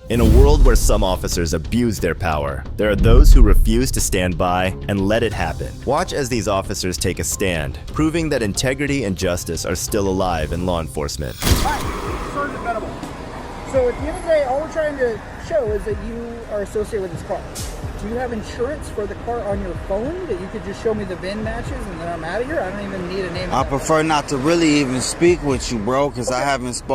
In a world where some officers abuse their power, there are those who refuse to stand by and let it happen. Watch as these officers take a stand, proving that integrity and justice are still alive in law enforcement. Hi, Sergeant Venable. So at the end of the day, all we're trying to show is that you are associated with this car. Do you have insurance for the car on your phone that you could just show me the VIN matches and then I'm out of here? I don't even need a name. I prefer not to really even speak with you, bro, because I haven't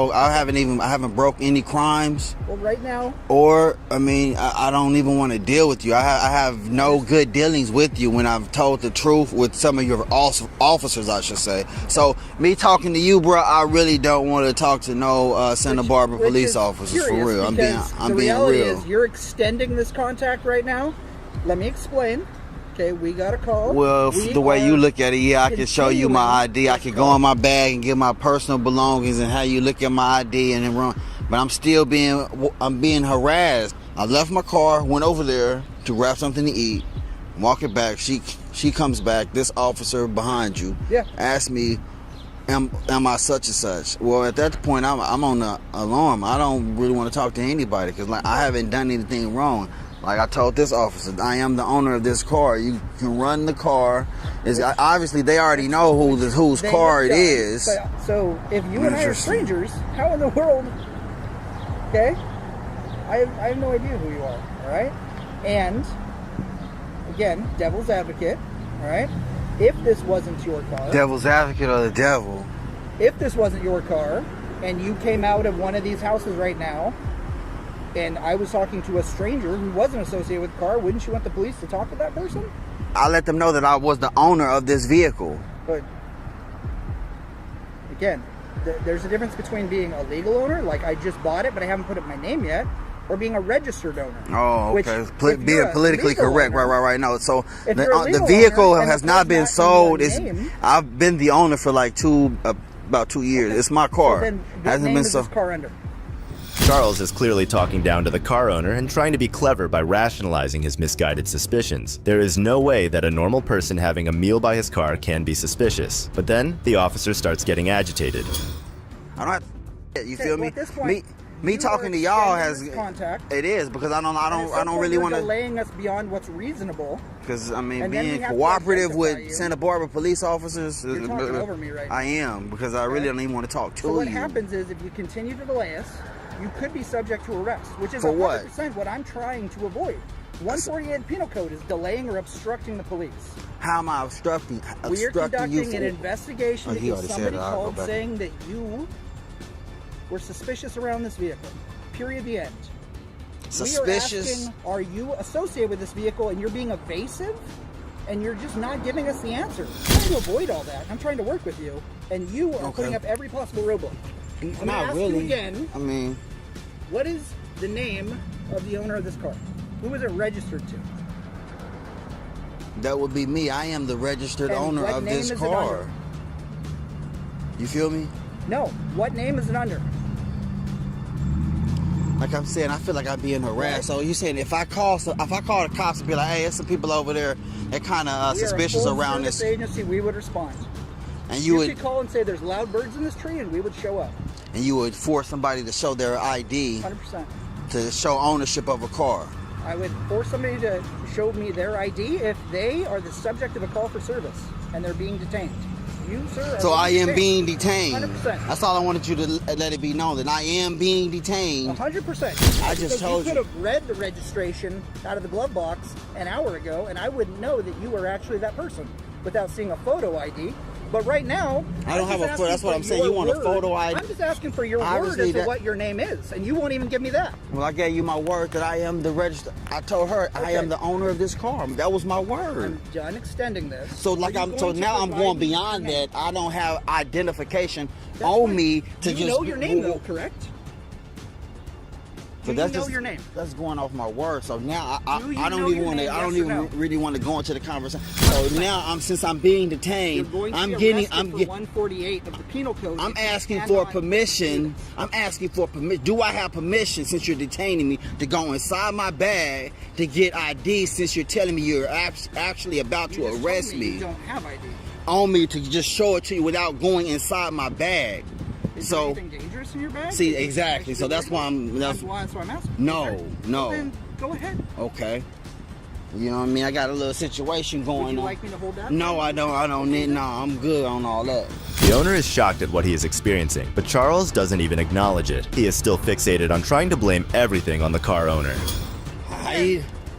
broke any crimes. Well, right now. Or, I mean, I don't even want to deal with you. I have no good dealings with you when I've told the truth with some of your officers, I should say. So, me talking to you, bro, I really don't want to talk to no Santa Barbara police officers, for real. I'm being real. The reality is you're extending this contact right now. Let me explain. Okay, we got a call. Well, the way you look at it, yeah, I can show you my ID. I can go in my bag and get my personal belongings and how you look at my ID and then run. But I'm being harassed. I left my car, went over there to grab something to eat, walk it back. She comes back. This officer behind you asked me, am I such and such? Well, at that point, I'm on the alarm. I don't really want to talk to anybody because I haven't done anything wrong. Like I told this officer, I am the owner of this car. You can run the car. Obviously, they already know whose car it is. So if you and I are strangers, how in the world? Okay, I have no idea who you are. All right, and again, devil's advocate. All right, if this wasn't your car, devil's advocate or the devil. If this wasn't your car, and you came out of one of these houses right now, and I was talking to a stranger who wasn't associated with the car, wouldn't you want the police to talk to that person? I let them know that I was the owner of this vehicle. But again, there's a difference between being a legal owner, like I just bought it but I haven't put up my name yet, or being a registered owner. Oh, okay. Being politically correct, owner, right. No, so the vehicle has not been sold. I've been the owner for like about 2 years. Okay. It's my car. So then what name is this car under? Charles is clearly talking down to the car owner and trying to be clever by rationalizing his misguided suspicions. There is no way that a normal person having a meal by his car can be suspicious. But then the officer starts getting agitated. I don't have you feel me? At this point, me talking to y'all has contact. It is because I don't really want to delaying us beyond what's reasonable. Because I mean, being cooperative with Santa Barbara police officers. You're talking over me right now. I am because I really don't even want to talk to you. So what happens is if you continue to delay us, you could be subject to arrest, which is 100% what I'm trying to avoid. 148 Penal Code is delaying or obstructing the police. How am I obstructing? We are conducting an investigation because somebody called saying that you were suspicious around this vehicle. Period. The end. Suspicious? We are asking, are you associated with this vehicle and you're being evasive? And you're just not giving us the answer. I'm trying to avoid all that. I'm trying to work with you. And you are putting up every possible roadblock. I'm not really. You again. I mean, what is the name of the owner of this car? Who is it registered to? That would be me. I am the registered owner of this car. You feel me? No. What name is it under? Like I'm saying, I feel like I'm being harassed. So you saying if I call the cops and be like, hey, there's some people over there that kind of suspicious around this agency, we would respond. And you would call and say there's loud birds in this tree, and we would show up. And you would force somebody to show their ID. 100%. To show ownership of a car. I would force somebody to show me their ID if they are the subject of a call for service and they're being detained. You, sir, so I am being detained. 100%. That's all I wanted you to let it be known, that I am being detained. 100%. I just told you. You could have read the registration out of the glove box an hour ago, and I wouldn't know that you were actually that person without seeing a photo ID. But right now, I don't have a photo. That's what I'm saying. You want a photo ID? I'm just asking for your word as to what your name is, and you won't even give me that. Well, I gave you my word that I am the registered. I told her I am the owner of this car. That was my word. I'm done extending this. So now I'm going beyond that. I don't have identification on me to you know your name though, correct? So that's your name. That's going off my word. So now I don't even want to. I don't even really want to go into the conversation. So now since I'm being detained, I'm getting 148 of the Penal Code. I'm asking for permission. I'm asking for permission. Do I have permission since you're detaining me to go inside my bag to get ID? Since you're telling me you're actually about to arrest me. You don't have ID. On me to just show it to you without going inside my bag. Is there anything dangerous in your bag? See, exactly. So that's why I'm. That's why I'm asking. No, Okay. no. Well, then go ahead. Okay. You know what I mean? I got a little situation going Would you on. like me to hold that? No, I don't. I don't need. No, I'm good on all that. The owner is shocked at what he is experiencing, but Charles doesn't even acknowledge it. He is still fixated on trying to blame everything on the car owner.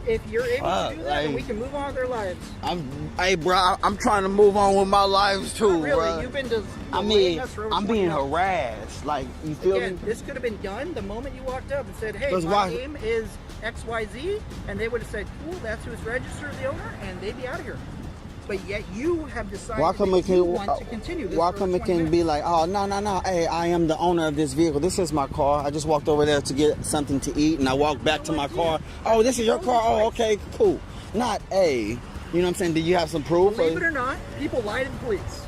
If you're able to do that, then we can move on with our lives. Hey, bro, I'm trying to move on with my life too, Not really. bro. You've been just. I'm being harassed. Like, you feel Again, me? this could have been done the moment you walked up and said, "Hey, 'Cause my why- name is XYZ," and they would have said, "Cool, that's who's registered, the owner," and they'd be out of here. But yet you have decided Why come that it you can? want to continue this Why for come 20 it can be minutes. like, oh no? Hey, I am the owner of this vehicle. This is my car. I just walked over there to get something to eat, and I walked back to my car. Oh, this is your car. Oh, okay, cool. Not a. You know what I'm saying? Do you have some proof? Believe it or not, people lie to the police.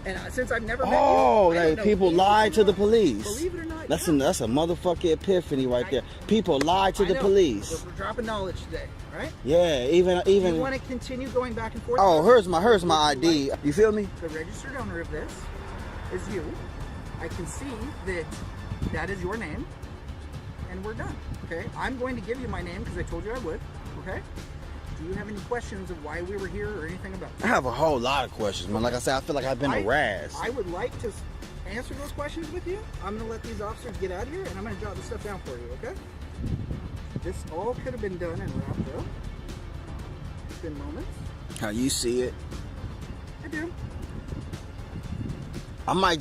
And since I've never met Oh, you, I don't know people anything lie to the about it. police. Believe it or not, That's yeah. a motherfucking epiphany right there. People lie to I the know. police. We're dropping knowledge today, right? Yeah, even. You want to continue going back and forth? Oh, with us? here's my ID. You feel me? The registered owner of this is you. I can see that that is your name, and we're done. Okay, I'm going to give you my name because I told you I would. Okay. Do you have any questions of why we were here or anything about I that? have a whole lot of questions, man. Like I said, I feel like I've been harassed. I would like to answer those questions with you. I'm going to let these officers get out of here, and I'm going to jot this stuff down for you, okay? This all could have been done and wrapped up. It's been moments. How you see it? I do. I might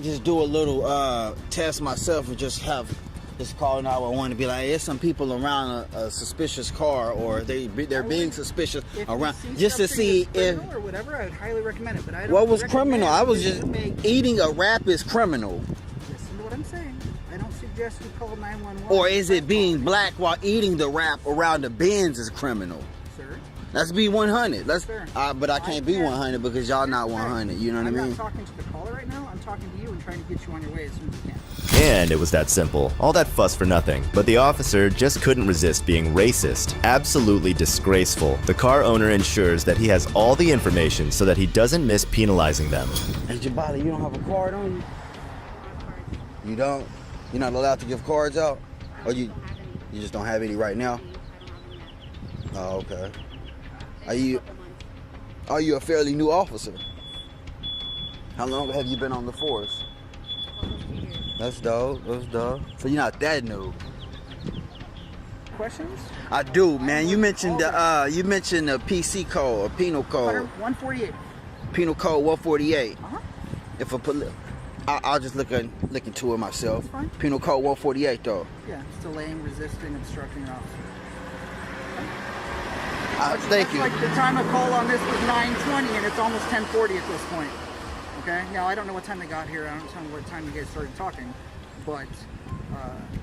just do a little test myself and just call 911 to be like, there's some people around a suspicious car, or they're being suspicious If around, you see just to something see that's if criminal or whatever, I would highly recommend it. But I don't what was recommend criminal. I was that just you make- eating a wrap is criminal, Listen to what I'm saying. I don't suggest you call 911. or is it being black while eating the wrap around the bins is criminal? Sir. Let's be 100. Sure. But I can't be 100 because y'all not 100. You know what I I'm mean? not talking to the caller right now. I'm talking to you and trying to get you on your way as soon as you can. And it was that simple. All that fuss for nothing. But the officer just couldn't resist being racist. Absolutely disgraceful. The car owner ensures that he has all the information so that he doesn't miss penalizing them. Hey, Jabali, you don't have a card on you? You don't? You're not allowed to give cards out? Or you just don't have any right now? Oh, okay. Are you a fairly new officer? How long have you been on the force? That's dope. That's dope. So you're not that new. Questions? I do, man. You mentioned the PC code, or penal code. 148. Penal code 148. Uh-huh. If a I'll just look into it myself. That's fine. Penal code 148 though. Yeah, it's delaying, resisting, obstructing your officer. Thank you. Like the time of call on this was 9:20 and it's almost 10:40 at this point. Okay. Now I don't know what time they got here. I don't know what time you guys started talking, but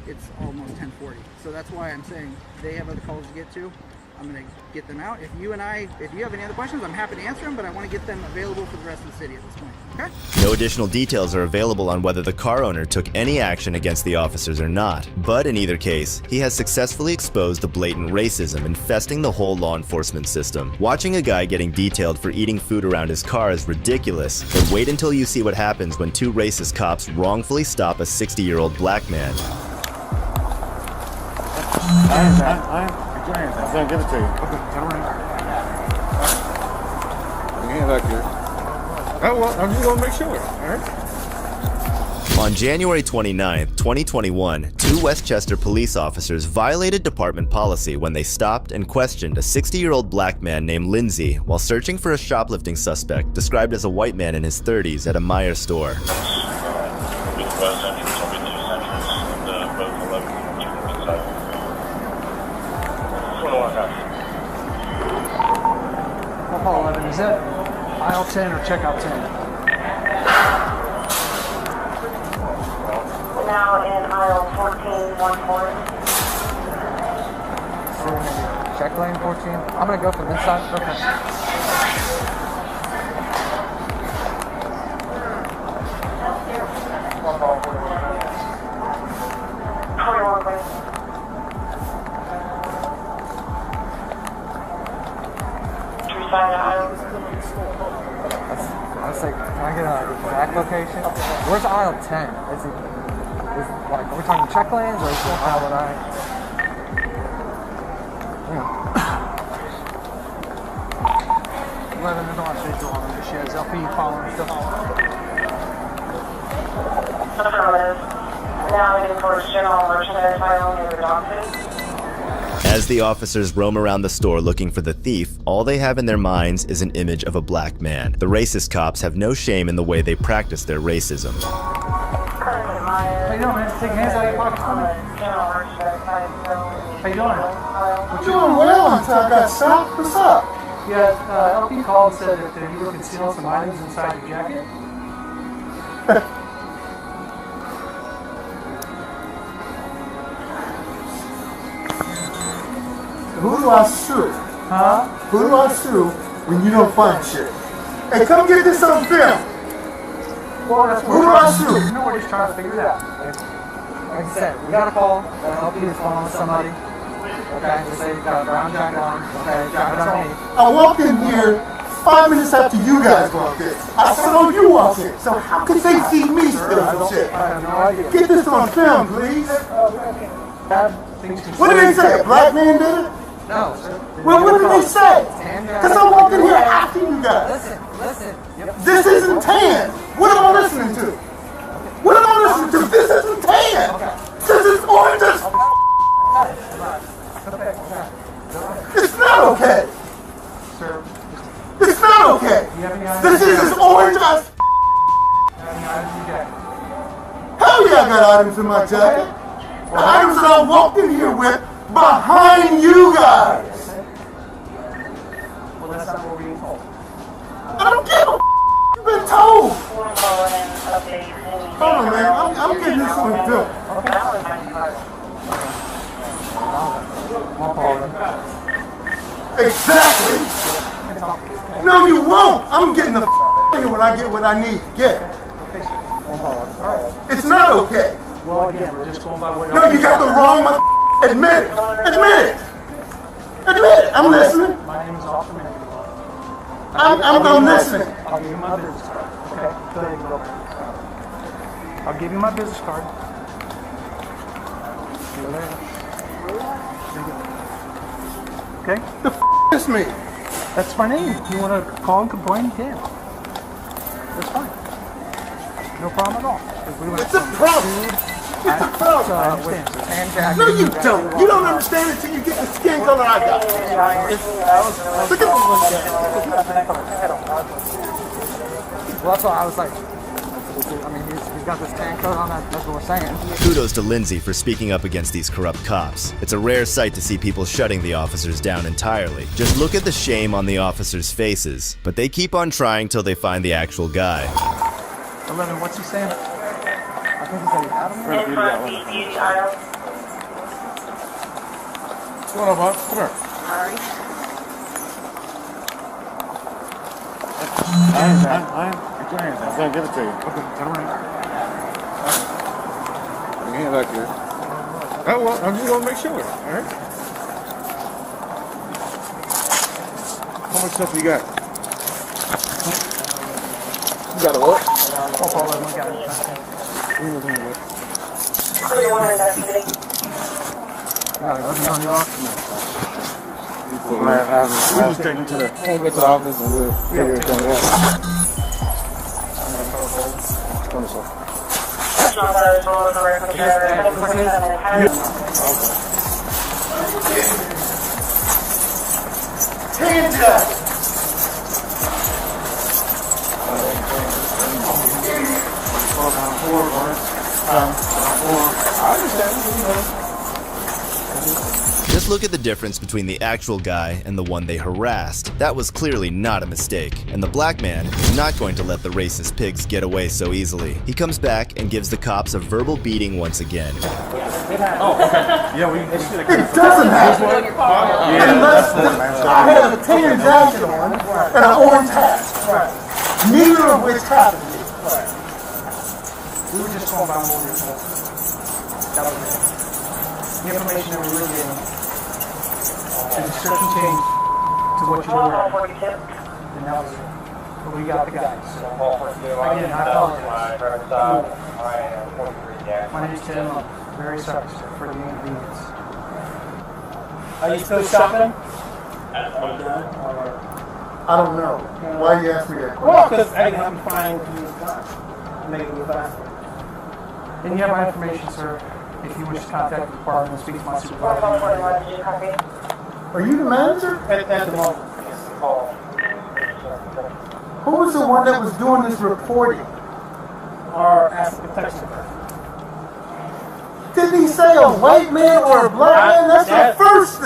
it's almost 10:40. So that's why I'm saying they have other calls to get to. I'm gonna get them out. If you have any other questions, I'm happy to answer them, but I want to get them available for the rest of the city at this point. Okay? No additional details are available on whether the car owner took any action against the officers or not. But in either case, he has successfully exposed the blatant racism infesting the whole law enforcement system. Watching a guy getting detailed for eating food around his car is ridiculous, but wait until you see what happens when two racist cops wrongfully stop a 60-year-old black man. I'm gonna give it to you. Okay, turn around. Get back here. Oh, well, I'm just gonna make sure. All right. On January 29th, 2021, two Westchester police officers violated department policy when they stopped and questioned a 60-year-old black man named Lindsay while searching for a shoplifting suspect described as a white man in his 30s at a Meijer store. Hall 11, is that aisle 10 or checkout 10? Now in aisle 14, 140. Check lane 14. I'm going to go from this side. Okay. I was like, can I get a exact location? Where's aisle 10? Is it Like, are we talking check lanes or is it how would I? Yeah. 11 is on stage one. She has LP following stuff. Affirmative. Now heading towards general merchandise aisle near the dock. As the officers roam around the store looking for the thief, all they have in their minds is an image of a black man. The racist cops have no shame in the way they practice their racism. How you doing, man? Take hands out of your pockets for me. How you doing? What you doing well until I got shot? What's up? Yeah, LP called and said that you were concealing some items inside your jacket. Who do I shoot? Huh? Who do I shoot when you don't find shit? Hey, come get this on film. Well, that's Who do I shoot? You know, we're just trying to figure it out. Like I said, we got a call that LP is calling somebody. Okay, they say you got a brown jacket on. Okay, drive it on me. I walked in here 5 minutes after you guys walked in. I saw you walk in. So how could they see me steal some shit? I have no idea. Get this on film, please. What What did they say? A black man did it? No, sir. Well, what did they say? Because I walked in here after you guys. Listen. Yep. This isn't tan. What am I listening to? What am I listening to? This isn't tan. This is orange as It's not okay. Sir, It's not okay. you have any items? This is as orange as Any items you get? Hell yeah, I got items in my jacket. The items that I walked in here with behind you guys. Well, that's not what we were told. I don't give a you've been told. Hold on, man. I'm getting this one too. Exactly. No, you won't. I'm getting the here when I get what I need to get. It's not okay. Well, again, we're just going by what No, you got the wrong admit it. Admit it. Admit it. I'm listening. My name is Officer Manager. I'm listening. I'll give you my business card. Okay, go ahead and go. I'll give you my business card. See you later. Okay? The is me. That's my name. If you want to call and complain, you can. That's fine. No problem at all. It's a problem. It's a problem. I understand. And Jack. No, you don't. You don't understand it until you get the skin color I got. Look at Well, that's why I was like, I mean, he's got this tan coat on, that's what we're saying. Kudos to Lindsay for speaking up against these corrupt cops. It's a rare sight to see people shutting the officers down entirely. Just look at the shame on the officers' faces. But they keep on trying till they find the actual guy. 11, what's he saying? I think he said Adam. In front beauty aisle. What's going on, boss? Come here. Sorry. I get your hands down. I'm gonna give it to you. Okay, turn around. Bring your hand back here. Oh, well, I'm just gonna make sure. All right. How much stuff you got? You got a what? Oh, Paul, I got it. Clear investigate. Nothing on your office. We'll just take him to the office and we'll figure everything out. hands up. Just look at the difference between the actual guy and the one they harassed. That was clearly not a mistake, and the black man is not going to let the racist pigs get away so easily. He comes back and gives the cops a verbal beating once again. It doesn't happen unless I have a tan jacket on and an orange hat. Neither of which happened. We were just calling about what we were told. That was it. The information that we were given. The description changed to what you were wearing. And that was it. But we got the guys. So, again, I apologize. My name's Tim. I'm very sorry, sir, for the inconvenience. Are you still shopping? I don't know. Why you ask me that question? Well, because I didn't have to find you time. Make it a little faster. And you have my information, sir. If you wish to contact the department and speak to my supervisor. Are you the manager? At the moment, yes. Who was the one that was doing this reporting? Our asset protection firm. Didn't he say a white man or a black man? That's the first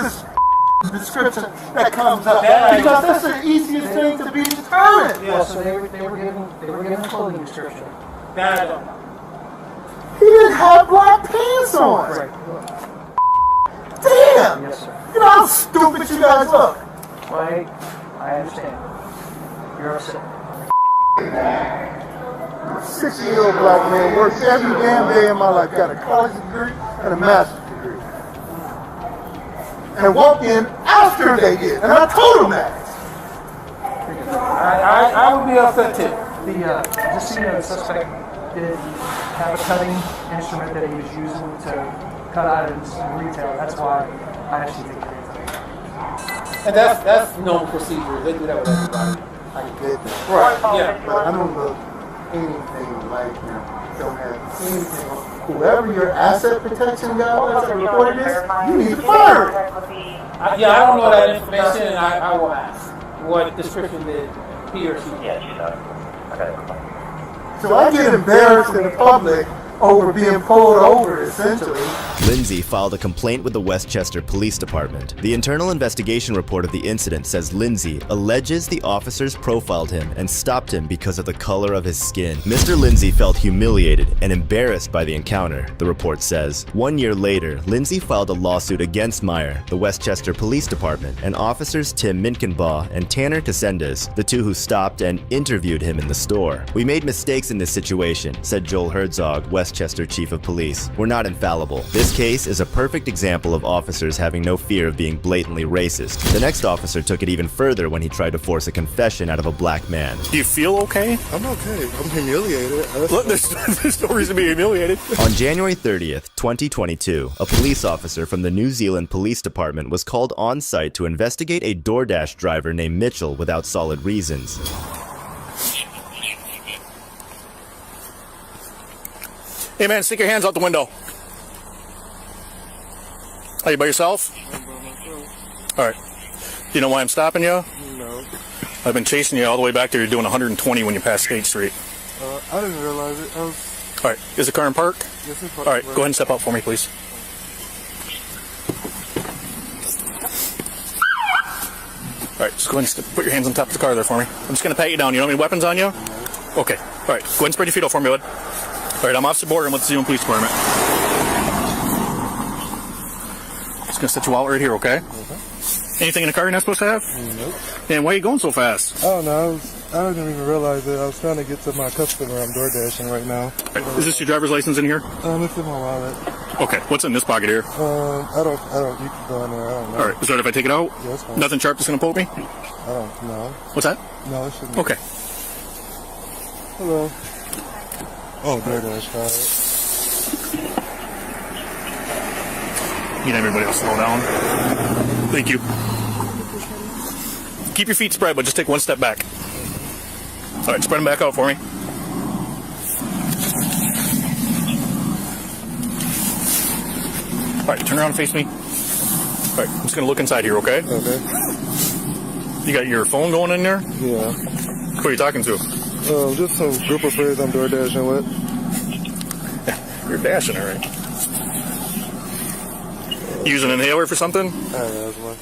description that comes up. Because that's the easiest thing to be determined. Yeah, so they were given a clothing description. That I don't know. He didn't have black pants on. Right. Damn! Yes, sir. You know how stupid you guys look. Well, I understand. You're upset. 60-year-old black man works every damn day in my life. Got a college degree and a master's degree. And walked in after they did. And I told them that. I would be upset too. Just so you know, the suspect did have a cutting instrument that he was using to cut items in retail. That's why I actually take care of it. And that's known procedure. They do that with everybody. I get that. Right. Yeah. But I don't look anything like him. Don't have anything. Whoever your asset protection guy was that reported this, you need to fire him. I don't know that information, and I will ask what description did he or she get. So I get embarrassed in the public over being pulled over, essentially. Lindsay filed a complaint with the Westchester Police Department. The internal investigation report of the incident says Lindsay alleges the officers profiled him and stopped him because of the color of his skin. Mr. Lindsay felt humiliated and embarrassed by the encounter, the report says. 1 year later, Lindsay filed a lawsuit against Meyer, the Westchester Police Department, and officers Tim Minkenbaugh and Tanner Casendas, the two who stopped and interviewed him in the store. "We made mistakes in this situation," said Joel Herzog, Westchester Chief of Police. "We're not infallible. This case is a perfect example of officers having no fear of being blatantly racist." The next officer took it even further when he tried to force a confession out of a black man. Do you feel okay? I'm okay. I'm humiliated. Look, there's no reason to be humiliated. On January 30th, 2022, a police officer from the New Zealand Police Department was called on site to investigate a DoorDash driver named Mitchell without solid reasons. Hey man, stick your hands out the window. Are you by yourself? I'm by myself. Alright. Do you know why I'm stopping you? No. I've been chasing you all the way back there. You're doing 120 when you pass State Street. I didn't realize it. Alright, is the car in park? Yes, it's Alright, go ahead and step out for me, please. Alright, just go ahead and put your hands on top of the car there for me. I'm just going to pat you down. You don't have any weapons on you? Okay. Alright, go ahead and spread your feet out for me, bud. Alright, I'm Officer Border. I'm with the Zealand Police Department. Just going to set you out right here, okay? Anything in the car you're not supposed to have? Nope. Man, why are you going so fast? Oh no, I didn't even realize it. I was trying to get to my customer. I'm door dashing right now. Right, is this your driver's license in here? It's in my wallet. Okay, what's in this pocket here? I don't, you can go in there. I don't know. Alright, is that if I take it out? Yeah, that's fine. Nothing sharp that's going to poke me? I don't know. What's that? No, it shouldn't. Okay. Hello. Oh, DoorDash card. Need everybody else slow down. Thank you. Keep your feet spread, but just take one step back. Alright, spread them back out for me. Alright, turn around and face me. Alright, I'm just going to look inside here, okay? Okay. You got your phone going in there? Yeah. Who are you talking to? Just some group of friends I'm door dashing with. You're dashing, alright. You using an inhaler for something? That's one.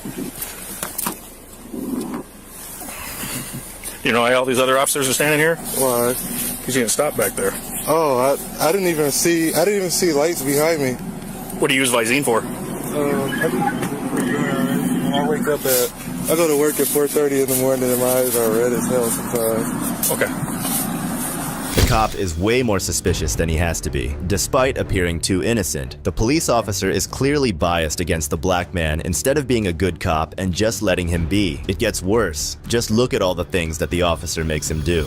You know why all these other officers are standing here? Why? Because you didn't stop back there. Oh, I didn't even see lights behind me. What do you use Visine for? I wake up I go to work at 4:30 in the morning and my eyes are red as hell sometimes. Okay. The cop is way more suspicious than he has to be. Despite appearing too innocent, the police officer is clearly biased against the black man instead of being a good cop and just letting him be. It gets worse. Just look at all the things that the officer makes him do.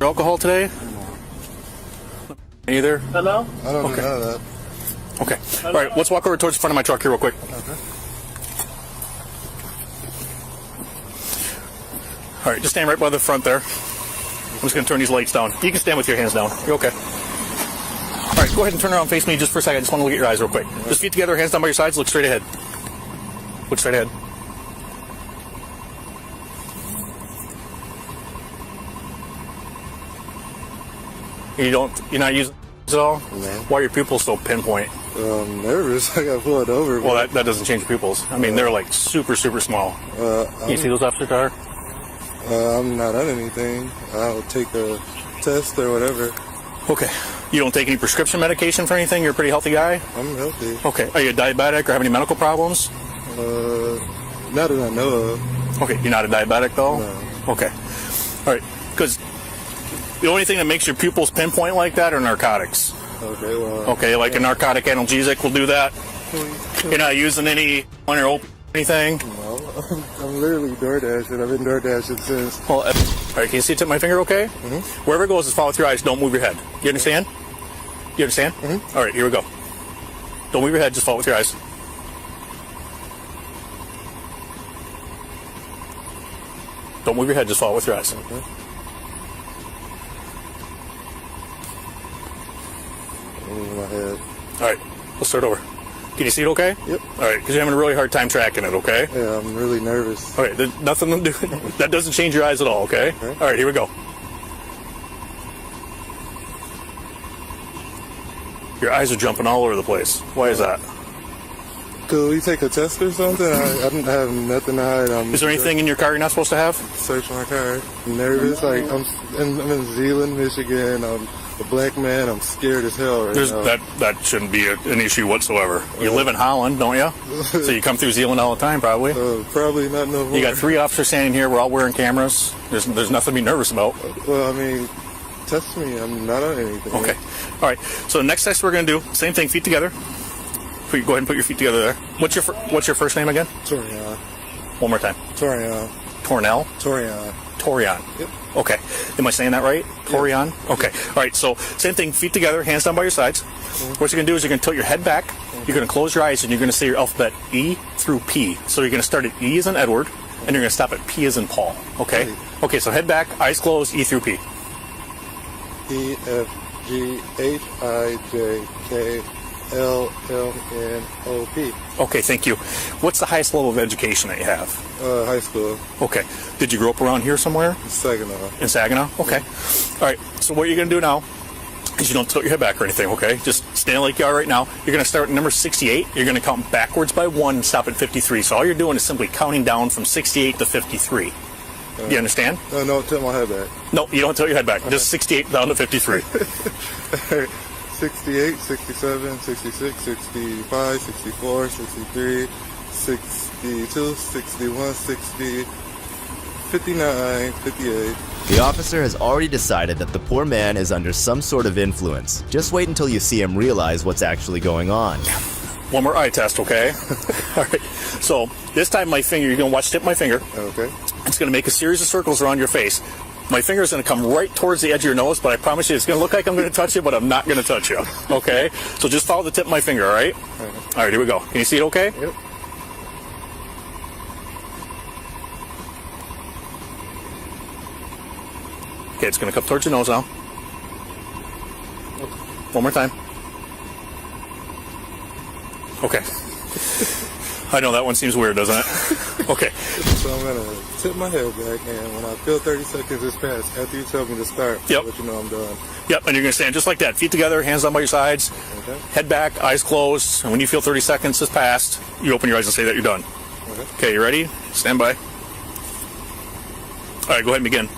Alcohol today? Either? Hello? I don't do none of that. Okay. All right, let's walk over towards the front of my truck here real quick. Okay. All right, just stand right by the front there. I'm just going to turn these lights down. You can stand with your hands down. You're okay. All right, go ahead and turn around and face me just for a second. I just want to look at your eyes real quick. Just feet together, hands down by your sides, look straight ahead. Look straight ahead. You're not using it at all? No. Why are your pupils so pinpoint? I'm nervous. I got pulled over. Well, that doesn't change your pupils. I mean, they're like super, super small. Can you see those officer car? I'm not on anything. I'll take a test or whatever. Okay. You don't take any prescription medication for anything? You're a pretty healthy guy? I'm healthy. Okay. Are you a diabetic or have any medical problems? Not that I know of. Okay. You're not a diabetic, though? No. Okay. All right. Because the only thing that makes your pupils pinpoint like that are narcotics. Okay, well... Okay, like a narcotic analgesic will do that? You're not using any on your opiate or anything? No, I'm literally door dashing. I've been door dashing since... Well, all right, can you see the tip of my finger okay? Mm-hmm. Wherever it goes, just follow with your eyes. Don't move your head. You understand? You understand? Mm-hmm. All right, here we go. Don't move your head, just follow with your eyes. Don't move your head, just follow with your eyes. Okay. In my head. All right, let's start over. Can you see it okay? Yep. All right, because you're having a really hard time tracking it, okay? Yeah, I'm really nervous. All right, there's nothing to do. That doesn't change your eyes at all, okay? Okay. All right, here we go. Your eyes are jumping all over the place. Why is that? Could we take a test or something? I don't have nothing to hide. Is there anything in your car you're not supposed to have? Search my car. I'm nervous. Like I'm in Zeeland, Michigan. I'm a black man. I'm scared as hell right now. That shouldn't be an issue whatsoever. You live in Holland, don't you? So you come through Zeeland all the time, probably. Probably not no more. You got 3 officers standing here. We're all wearing cameras. There's nothing to be nervous about. Well, I mean, test me. I'm not on anything. Okay. All right. So the next test we're going to do, same thing, feet together. Go ahead and put your feet together there. What's your first name again? Torian. One more time. Torian. Tornell? Torian. Torian. Yep. Okay. Am I saying that right? Torian? Yep. Okay. All right. So same thing, feet together, hands down by your sides. What you're going to do is you're going to tilt your head back. You're going to close your eyes and you're going to say your alphabet E through P. So you're going to start at E as in Edward and you're going to stop at P as in Paul. Okay? Okay, so head back, eyes closed, E through P. E, F, G, H, I, J, K, L, M, N, O, P. Okay, thank you. What's the highest level of education that you have? High school. Okay. Did you grow up around here somewhere? Saginaw. In Saginaw? Okay. All right. So what you're going to do now is you don't tilt your head back or anything, okay? Just stand like you are right now. You're going to start at number 68. You're going to count backwards by 1 and stop at 53. So all you're doing is simply counting down from 68 to 53. You understand? No, tilt my head back. No, you don't tilt your head back. Just 68 down to 53. 68, 67, 66, 65, 64, 63, 62, 61, 60, 59, 58. The officer has already decided that the poor man is under some sort of influence. Just wait until you see him realize what's actually going on. One more eye test, okay? All right. So this time my finger, you're going to watch tip my finger. Okay. It's going to make a series of circles around your face. My finger is going to come right towards the edge of your nose, but I promise you it's going to look like I'm going to touch you, but I'm not going to touch you. Okay? So just follow the tip of my finger, all right? All right, here we go. Can you see it okay? Yep. Okay, it's going to come towards your nose now. One more time. Okay. I know that one seems weird, doesn't it? Okay. So I'm going to tip my head back, and when I feel 30 seconds is passed, after you tell me to start, I'll let you know I'm done. Yep, and you're going to stand just like that. Feet together, hands down by your sides, head back, eyes closed, and when you feel 30 seconds has passed, you open your eyes and say that you're done. Okay, you ready? Stand by. All right, go ahead and begin.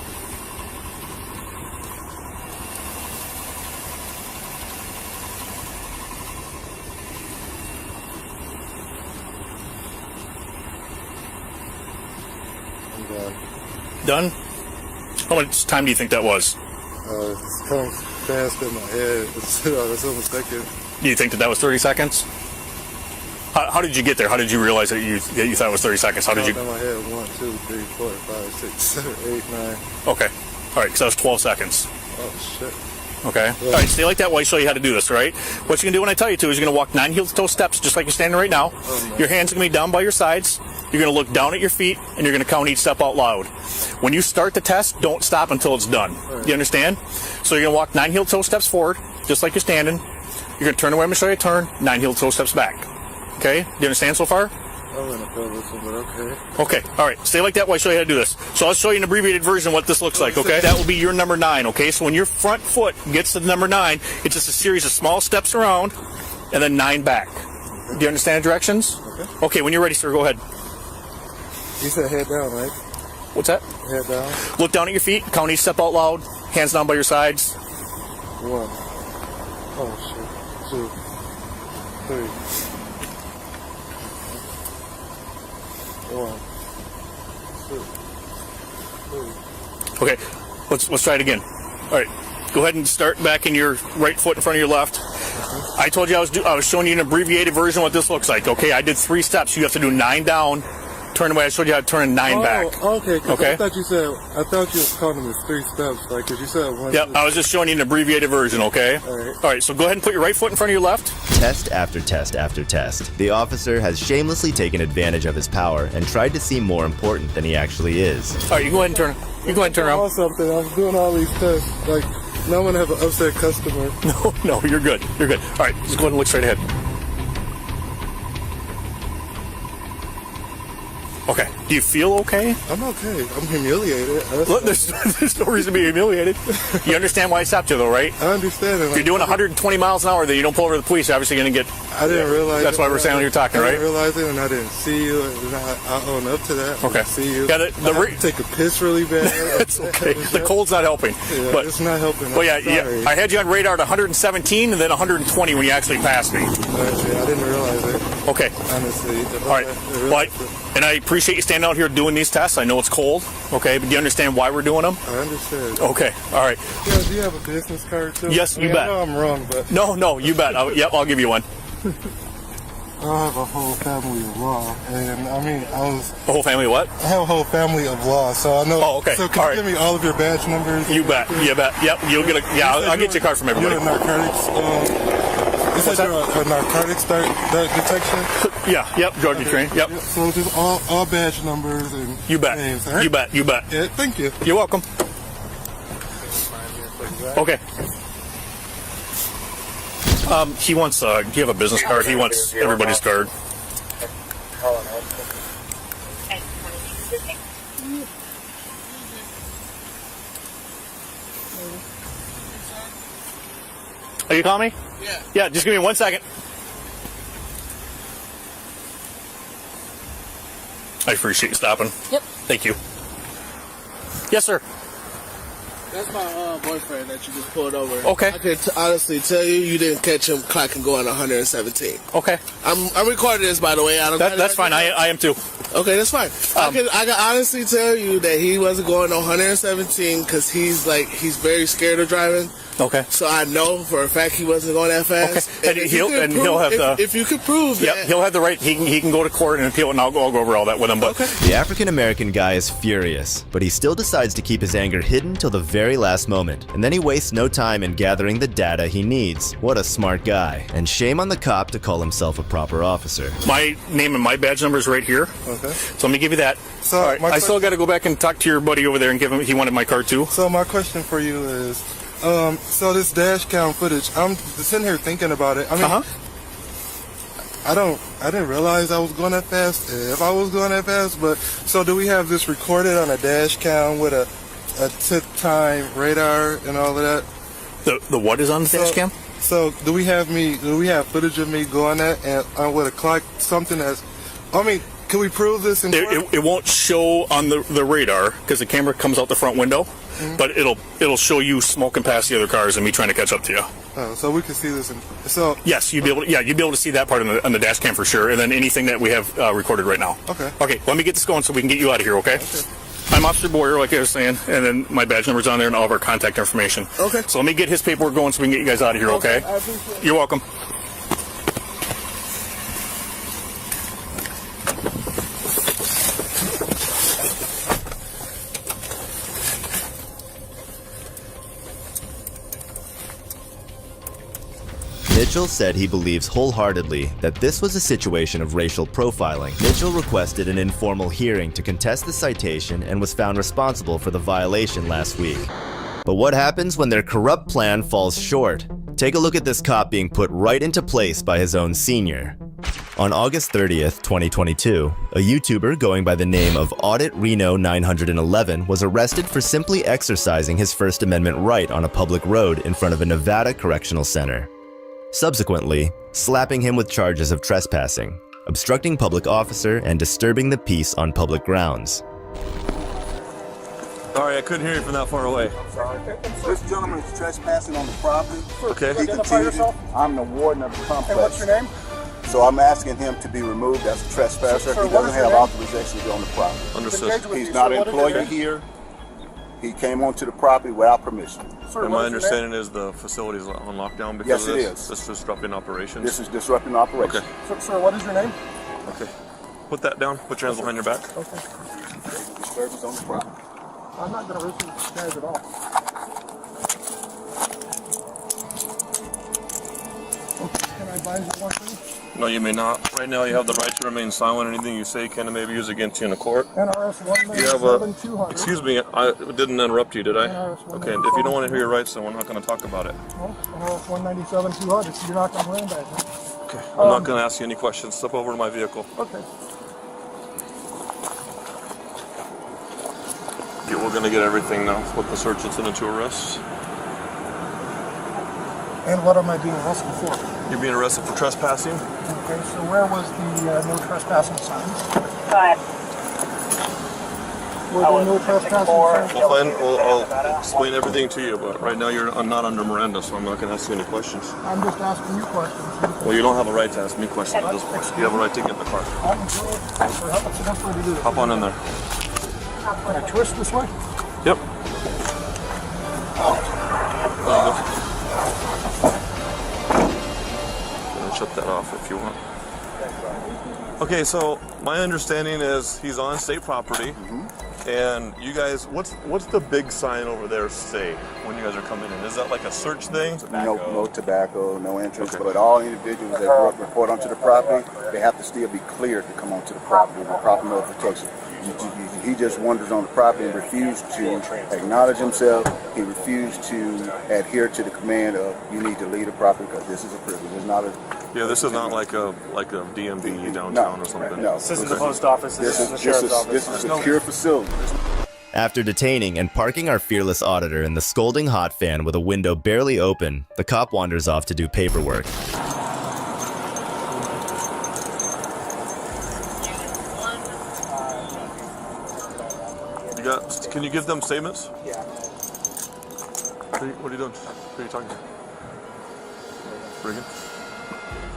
Done? How much time do you think that was? It's coming fast in my head. It's almost second. Do you think that was 30 seconds? How did you get there? How did you realize that you thought it was 30 seconds? How did you? In my head, 1, 2, 3, 4, 5, 6, 7, 8, 9. Okay. All right, because that was 12 seconds. Oh, shit. okay? All right, stay like that while I show you how to do this, all right? What you're going to do when I tell you to is you're going to walk 9 heel-to-toe steps just like you're standing right now. Your hands are going to be down by your sides. You're going to look down at your feet, and you're going to count each step out loud. When you start the test, don't stop until it's done. You understand? So you're going to walk 9 heel-to-toe steps forward, just like you're standing. You're going to turn away. I'm going to show you a turn. 9 heel-to-toe steps back. Okay? Do you understand so far? I'm going to feel this one, but okay. Okay, all right. Stay like that while I show you how to do this. So I'll show you an abbreviated version of what this looks like, okay? That will be your number 9, okay? So when your front foot gets to the number 9, it's just a series of small steps around and then 9 back. Do you understand the directions? Okay, when you're ready, sir, go ahead. You said head down, right? What's that? Head down. Look down at your feet, count each step out loud, hands down by your sides. 1. Oh, shit. 2. 3. 1. 2. 3. Okay, let's try it again. All right, go ahead and start back in your right foot in front of your left. I told you I was showing you an abbreviated version of what this looks like. Okay, I did 3 steps. You have to do 9 down, turn away. I showed you how to turn 9 back. Okay. Okay. I thought you were calling them as 3 steps, like, because you said 1. Yep, I was just showing you an abbreviated version. Okay. All right. So go ahead and put your right foot in front of your left. Test after test after test, the officer has shamelessly taken advantage of his power and tried to seem more important than he actually is. All right, you go ahead and turn. You go ahead and turn around. Something. I was doing all these tests, like. No one have an upset customer. No, you're good. You're good. All right, just go ahead and look straight ahead. Okay. Do you feel okay? I'm okay. I'm humiliated. Look, there's no reason to be humiliated. You understand why I stopped you, though, right? I understand it. If you're doing 120 miles an hour, then you don't pull over to the police, you're obviously going to get... I didn't realize That's why we're standing here talking, right? I didn't realize it, and I didn't see you. And I own up to that. Okay. I see you. Yeah, I have to take a piss really bad. It's okay. The cold's not helping. Yeah, but it's not helping. Well, yeah. I had you on radar at 117 and then 120 when you actually passed me. I didn't realize it. Okay. Honestly. All right. And I appreciate you standing out here doing these tests. I know it's cold, okay, but do you understand why we're doing them? I understand. Okay, all right. Yeah, do you have a business card, too? Yes, you bet. I know I'm wrong, but... No, you bet. I'll give you one. I have a whole family of law, and I mean, A whole family of what? I have a whole family of law, so I know... Oh, okay. So can you give me all of your badge numbers? You bet. Yep, you'll get I'll get you a card from everybody. You're a narcotics... You said you're a narcotics detection? Yep, Georgia train. Yep. So just all badge numbers and You bet. names, right? You bet. Yeah, thank you. You're welcome. Okay. He wants, do you have a business card? He wants everybody's card. Are you calling me? Yeah. Yeah, just give me 1 second. I appreciate you stopping. Yep. Thank you. Yes, sir. That's my boyfriend that you just pulled over. Okay. I can honestly tell you didn't catch him clocking going 117. Okay. I'm recording this, by the way. That's fine. I am too. Okay, that's fine. I can honestly tell you that he wasn't going 117 because he's very scared of driving. Okay. So I know for a fact he wasn't going that fast. Okay. And he'll have the... If you could prove that... Yep, he'll have the right... He can go to court and appeal, and I'll go over all that with him. But The African-American guy is furious, but he still decides to keep his anger hidden till the very last moment. And then he wastes no time in gathering the data he needs. What a smart guy. And shame on the cop to call himself a proper officer. My name and my badge number is right here. Okay. So let me give you that. So all right. I still got to go back and talk to your buddy over there and give him... He wanted my card too. So my question for you is... so this dash cam footage, I'm sitting here thinking about it. I mean, I didn't realize I was going that fast, if I was going that fast, but, so do we have this recorded on a dash cam with a tip time radar and all of that? The what is on the dash cam? So do we have footage of me going that and with a clock, something that's, I mean, can we prove this in court? It won't show on the radar because the camera comes out the front window, but it'll show you smoking past the other cars and me trying to catch up to you. Oh, so we can see this. Yes, you'd be able to see that part on the dash cam for sure, and then anything that we have recorded right now. Okay. Okay. Let me get this going so we can get you out of here. Okay. I'm Officer Boyer, like I was saying, and then my badge number's on there and all of our contact information. Okay. So let me get his paperwork going so we can get you guys out of here. Okay. I appreciate it. You're welcome. Mitchell said he believes wholeheartedly that this was a situation of racial profiling. Mitchell requested an informal hearing to contest the citation and was found responsible for the violation last week. But what happens when their corrupt plan falls short? Take a look at this cop being put right into place by his own senior. On August 30th, 2022, a YouTuber going by the name of Audit Reno 911 was arrested for simply exercising his First Amendment right on a public road in front of a Nevada correctional center. Subsequently, slapping him with charges of trespassing, obstructing public officer, and disturbing the peace on public grounds. Sorry, I couldn't hear you from that far away. This gentleman is trespassing on the property. Okay. Identify yourself. I'm the warden of the complex. And what's your name? So I'm asking him to be removed as a trespasser. He doesn't have authorization to be on the property. Understood. He's not an employee here. He came onto the property without permission. And my understanding is the facility is on lockdown because of this? Yes, it is. This is disrupting operations? This is disrupting operations. Okay. Sir, what is your name? Okay. Put that down. Put your hands behind your back. Okay. Disturbance on the property. I'm not going to risk these guys at all. Can I advise you one thing? No, you may not. Right now, you have the right to remain silent. Anything you say can maybe use against you in a court. NRS You have a. 197-200. Excuse me, I didn't interrupt you, did I? NRS Okay, if you don't want to hear your rights, then we're not going to talk about it. Well, NRS 197-200, so you're not going to learn that. Okay, I'm not going to ask you any questions. Step over to my vehicle. Okay. Yeah, we're going to get everything now with the search incident to arrest. And what am I being arrested for? You're being arrested for trespassing. Okay, so where was the no trespassing signs? Were there no trespassing signs? Well, fine. I'll explain everything to you, but right now you're not under Miranda, so I'm not going to ask you any questions. I'm just asking you questions. Well, you don't have a right to ask me questions at this point. You have a right to get in the car. What's the best way to do this? Hop on in there. Can I twist this way? Yep. Shut that off if you want. Okay, so my understanding is he's on state property, and you guys, what's the big sign over there say when you guys are coming in? Is that like a search thing? No tobacco, no entrance, but all individuals that report onto the property, they have to still be cleared to come onto the property with proper notification. He just wanders on the property and refused to acknowledge himself. He refused to adhere to the command of you need to leave the property because this is a privilege. It's not a this is not like a DMV downtown or something. No, this isn't the post office. This is the sheriff's office. This is a secure facility. After detaining and parking our fearless auditor in the scalding hot fan with a window barely open, the cop wanders off to do paperwork. Can you give them statements? Yeah. What are you doing? Who are you talking to? Regan?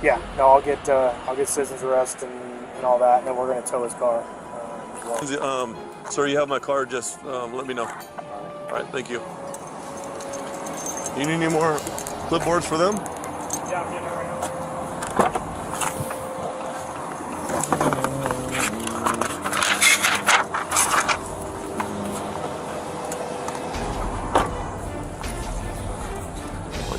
Yeah. No, I'll get citizen's arrest and all that, and then we're gonna tow his car. As well. Sir, you have my card. Just let me know. All right. Thank you. You need any more clipboards for them? Yeah, I'm getting it right now.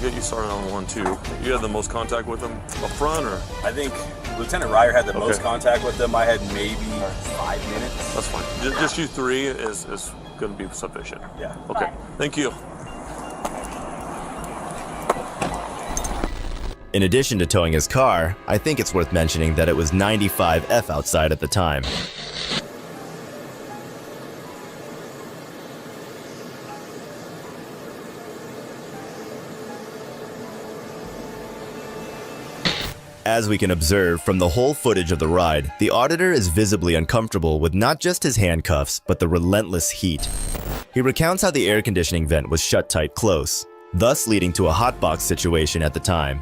Get you started on one too. You had the most contact with them up front, or? I think Lieutenant Ryer had the most contact with them. I had maybe 5 minutes. That's fine. Just you three is going to be sufficient. Yeah. Okay. Fine. Thank you. In addition to towing his car, I think it's worth mentioning that it was 95F outside at the time. As we can observe from the whole footage of the ride, the auditor is visibly uncomfortable with not just his handcuffs, but the relentless heat. He recounts how the air conditioning vent was shut tight close, thus leading to a hotbox situation at the time.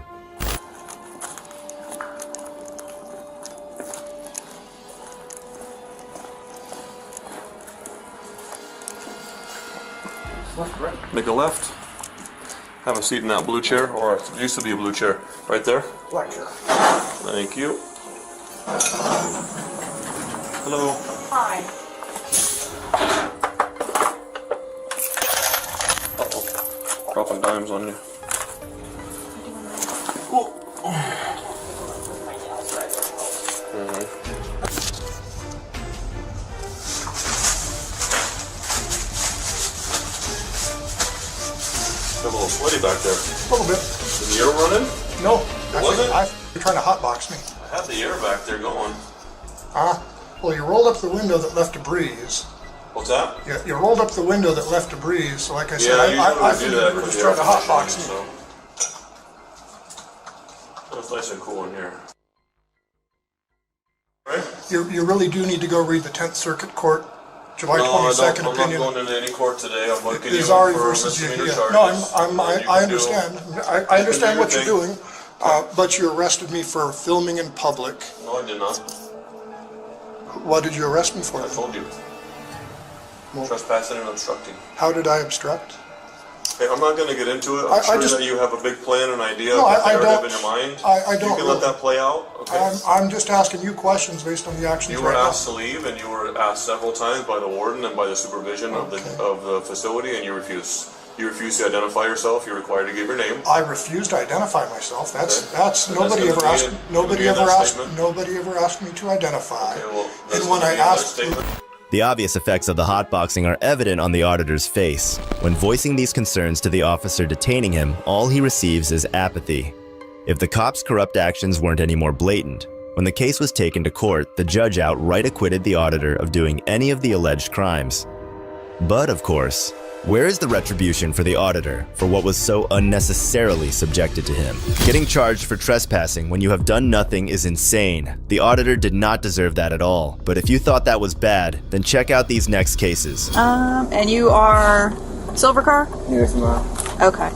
Make a left. Have a seat in that blue chair, or it used to be a blue chair. Right there. Black chair. Thank you. Hello. Hi. Uh-oh. Dropping dimes on you. a little sweaty back there. A little bit. Is the air running? No. Was it? You're trying to hotbox me. I have the air back there going. Well, you rolled up the window that left a breeze. What's that? Yeah, you rolled up the window that left a breeze. So like I said, Yeah, I think you were just trying to hotbox me. So. It's nice and cool in here. Right? You really do need to go read the 10th Circuit Court July 22nd I'm opinion. not going into any court today. I'm looking Is you Ari for versus you. misdemeanor Yeah. charges. No, I understand. I understand what you're doing, but you arrested me for filming in public. No, I did not. What did you arrest me for? I told you. Trespassing and obstructing. How did I obstruct? Hey, I'm not going to get into it. I'm sure that you have a big plan and idea of I narrative don't. in your mind. I don't. You can let that play out. Okay. I'm just asking you questions based on the actions You were right asked to leave, and you were asked several times by the warden and by the supervision of the facility, and you refused. You refused to identify yourself. You're required to give your name. I refused to identify myself. That's And nobody that's ever asked. Nobody ever asked. statement? Nobody ever asked me to identify. Okay, well, that's And when gonna I be another asked. statement. The obvious effects of the hotboxing are evident on the auditor's face. When voicing these concerns to the officer detaining him, all he receives is apathy. If the cops' corrupt actions weren't any more blatant, when the case was taken to court, the judge outright acquitted the auditor of doing any of the alleged crimes. But, of course, where is the retribution for the auditor for what was so unnecessarily subjected to him? Getting charged for trespassing when you have done nothing is insane. The auditor did not deserve that at all. But if you thought that was bad, then check out these next cases. And you are Silver Car? Yes, ma'am. Okay.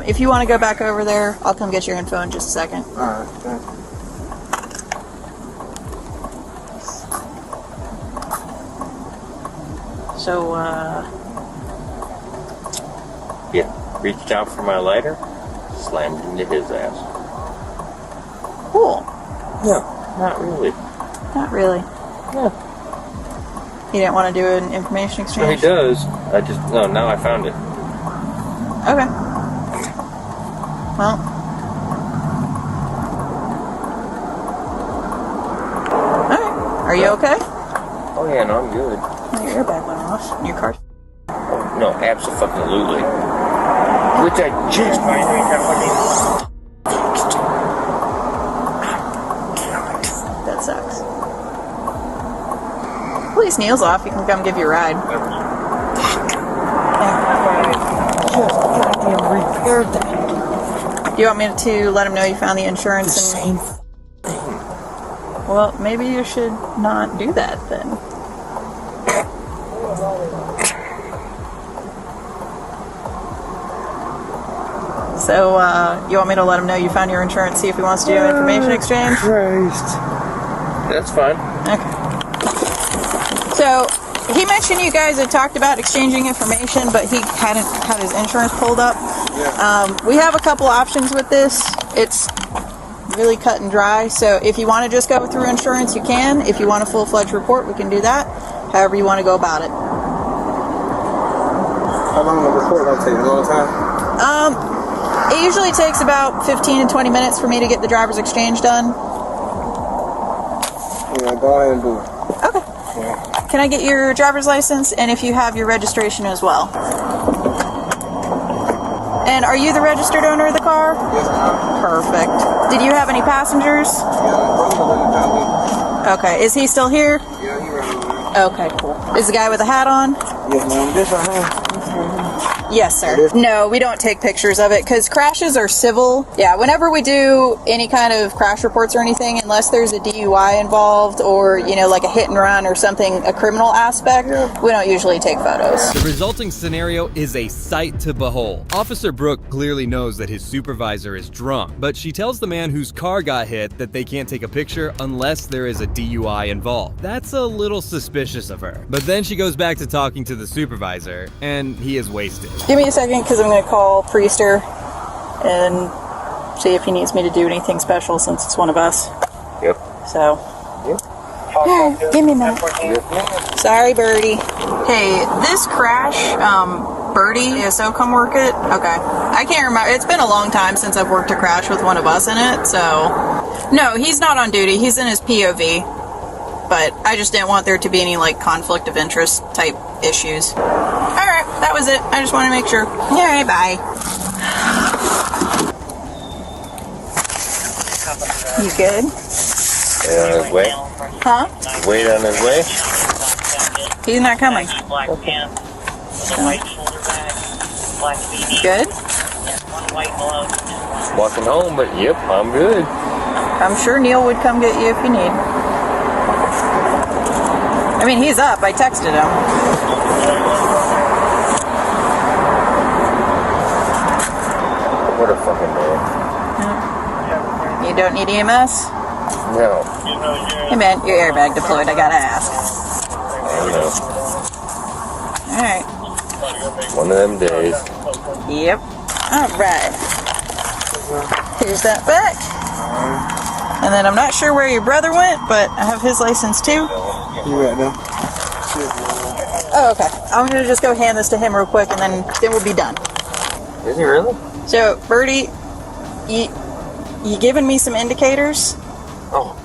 If you want to go back over there, I'll come get your info in just a second. Alright, thank you. So, Yeah, reached out for my lighter, slammed into his ass. Cool. No, not really. Not really. No. You didn't want to do an information No, exchange? he does. Now I found it. Okay. Well. Alright. Are you okay? Oh yeah, no, I'm good. Your airbag went off. Your car. No, absolutely. Which I just might That sucks. At least Neil's off. He can come give you a ride. repaired that. Do you want me to let him know you found the insurance? Same thing. Well, maybe you should not do that then. So, you want me to let him know you found your insurance, see if he wants to do an information exchange? Christ. That's fine. Okay. So, he mentioned you guys had talked about exchanging information, but he hadn't had his insurance pulled up. We have a couple options with this. It's really cut and dry, so if you want to just go through insurance, you can. If you want a full-fledged report, we can do that. However you want to go about it. How long will the report gonna take? A long time? It usually takes about 15 to 20 minutes for me to get the driver's exchange done. Yeah, go ahead and do it. Okay. Yeah. Can I get your driver's license and if you have your registration as well? And are you the registered owner of the car? Yes, ma'am. Perfect. Did you have any passengers? Yeah, Okay. Is he still here? yeah, he right over there. Okay, cool. Is the guy with the hat on? Yes, ma'am. This right here. Yes, sir. No, we don't take pictures of it because crashes are civil. Yeah, whenever we do any kind of crash reports or anything, unless there's a DUI involved or, you know, like a hit and run or something, a criminal aspect, we don't usually take photos. The resulting scenario is a sight to behold. Officer Brooke clearly knows that his supervisor is drunk, but she tells the man whose car got hit that they can't take a picture unless there is a DUI involved. That's a little suspicious of her. But then she goes back to talking to the supervisor, and he is wasted. Give me a second because I'm going to call Priester and see if he needs me to do anything special since it's one of us. Yep. So, here, give me a minute. Sorry, Birdie. Hey, this crash, Birdie, so come work it? Okay. I can't remember. It's been a long time since I've worked a crash with one of us in it, so. No, he's not on duty. He's in his POV. But I just didn't want there to be any, like, conflict of interest type issues. Alright, that was it. I just want to make sure. Alright, bye. You good? Wait on his way? Huh? Wait on his way? He's not coming. Good? Walking home, but yep, I'm good. I'm sure Neil would come get you if you need. I mean, he's up. I texted him. What a fucking day. You don't need EMS? No. Hey man, your airbag deployed. I gotta ask. I know. Alright. One of them days. Yep. Alright. Here's that back. And then I'm not sure where your brother went, but I have his license too. You right now? Oh, okay. I'm gonna just go hand this to him real quick, and then we'll be done. Is he really? So, Birdie, you giving me some indicators? Oh.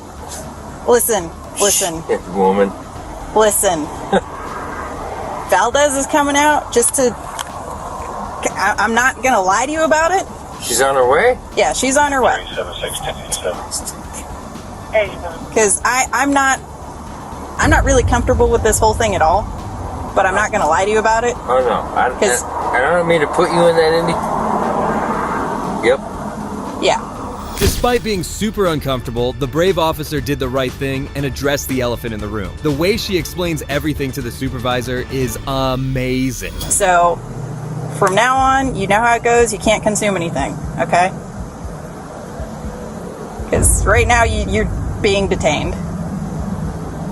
Listen. Shit, woman. Listen. Valdez is coming out just to... I'm not gonna lie to you about it. She's on her way? Yeah, she's on her way. Because I'm not really comfortable with this whole thing at all. But I'm not gonna lie to you about it. Oh no, I don't mean to put you in that Indy. Yep. Yeah. Despite being super uncomfortable, the brave officer did the right thing and addressed the elephant in the room. The way she explains everything to the supervisor is amazing. So, from now on, you know how it goes. You can't consume anything, okay? Because right now you're being detained.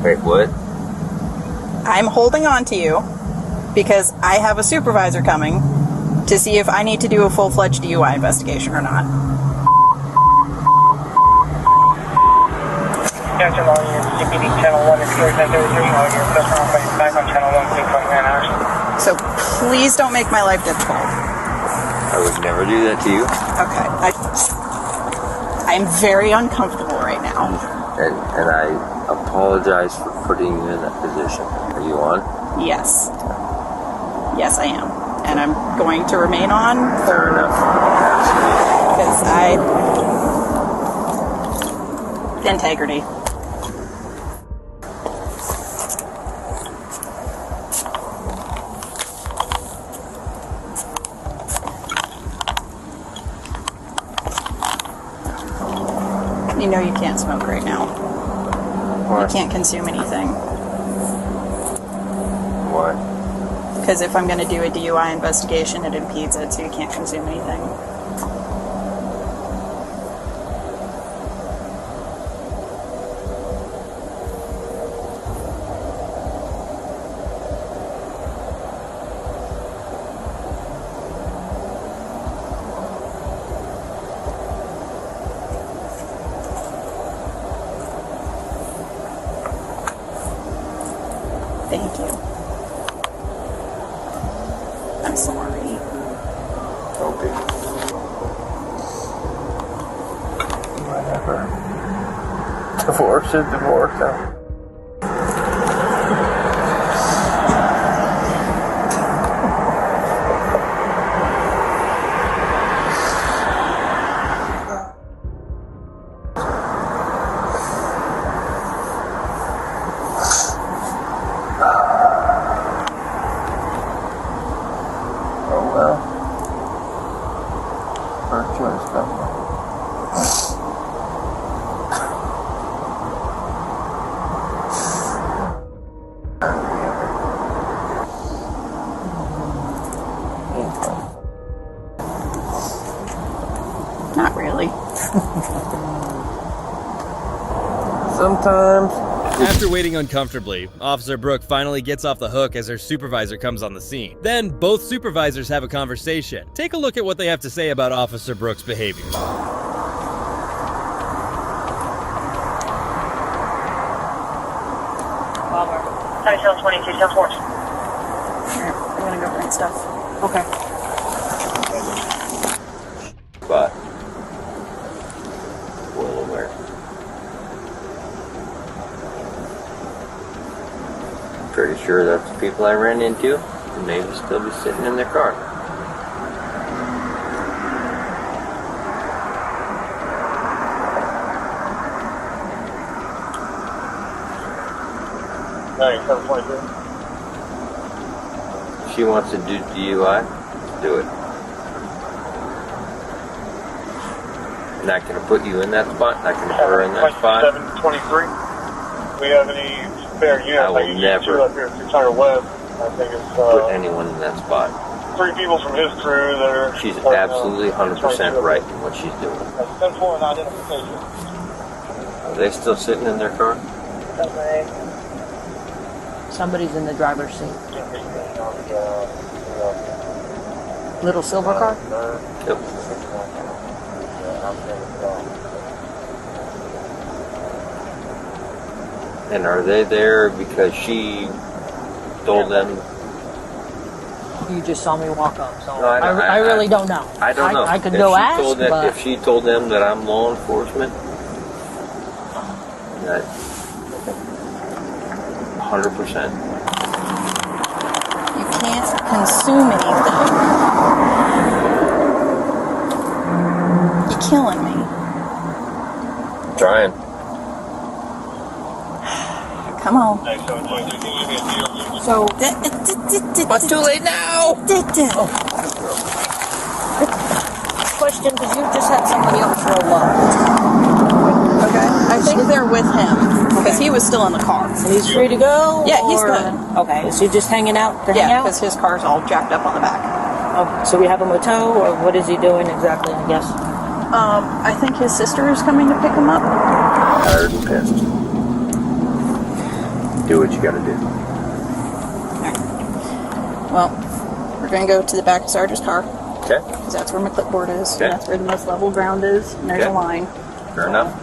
Wait, what? I'm holding on to you because I have a supervisor coming to see if I need to do a full-fledged DUI investigation or not. Captain, all units, CPD Channel 1 is 3933. All your customer operating back on Channel 1, please 29 hours. So please don't make my life difficult. I would never do that to you. Okay. I'm very uncomfortable right now. And I apologize for putting you in that position. Are you on? Yes. Yes, I am. And I'm going to remain on Fair enough. because integrity. You know you can't smoke right now. Why? You can't consume anything. Why? Because if I'm going to do a DUI investigation, it impedes it, so you can't consume anything. Thank you. I'm sorry. Okay. Whatever. Divorce is divorce now. Not really. Sometimes. After waiting uncomfortably, Officer Brooke finally gets off the hook as her supervisor comes on the scene. Then, both supervisors have a conversation. Take a look at what they have to say about Officer Brooke's behavior. Ballpark. 22, South Force. Alright, I'm gonna go bring stuff. Okay. But well aware. Pretty sure that's the people I ran into, and they will still be sitting in their car. She wants to do DUI. Do it. Not going to put you in that spot. Not going to put her in that spot. 723. We have any spare units? I will never up here, 600 West. I think it's put anyone in that spot. 3 people from his crew that are. She's absolutely 100% right in what she's doing. 10-4 identification. Are they still sitting in their car? Somebody's in the driver's seat. Little silver car? Yep. And are they there because she told them? You just saw me walk up, so No, I really don't know. I don't know. I could go ask, but if she told them that I'm law enforcement, that 100%. You can't consume anything. You're killing me. Trying. Come on. So, what's too late now? Question, because you just had somebody else roll up. Okay. I think they're with him because he was still in the car. And he's free to go? Yeah, he's or- good. Okay, is he just hanging out to hang Yeah, out? because his car's all jacked up on the back. Oh, so we have him a tow, or what is he doing exactly, I guess? I think his sister is coming to pick him up. Tired and pissed. Do what you gotta do. Well, we're going to go to the back of Sarge's car. Okay. Because that's where my clipboard is. Okay. And that's where the most level ground is. And there's Okay. a line. Fair enough.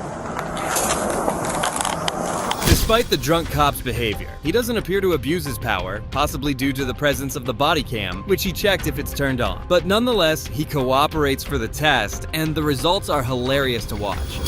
Despite the drunk cop's behavior, he doesn't appear to abuse his power, possibly due to the presence of the body cam, which he checked if it's turned on. But nonetheless, he cooperates for the test, and the results are hilarious to watch.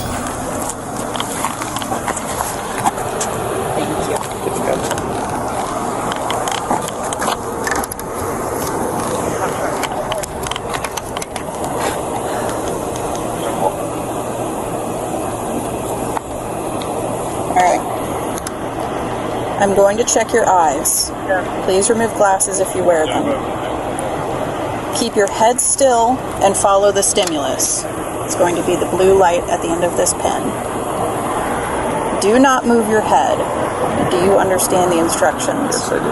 I'm going to check your eyes. Please remove glasses if you wear them. Keep your head still and follow the stimulus. It's going to be the blue light at the end of this pen. Do not move your head. Do you understand the instructions? Yes, I do.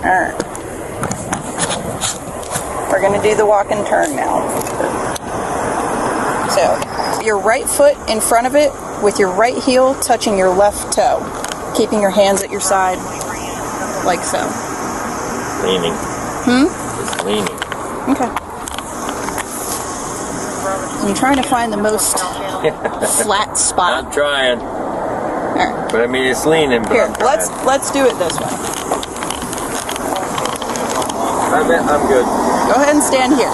Alright. We're going to do the walk and turn now. So, your right foot in front of it with your right heel touching your left toe. Keeping your hands at your side, like so. Leaning. It's leaning. Okay. I'm trying to find the most flat spot. I'm trying. Alright. But I mean, it's leaning. But Here, I'm trying. let's do it this way. I'm good. Go ahead and stand here.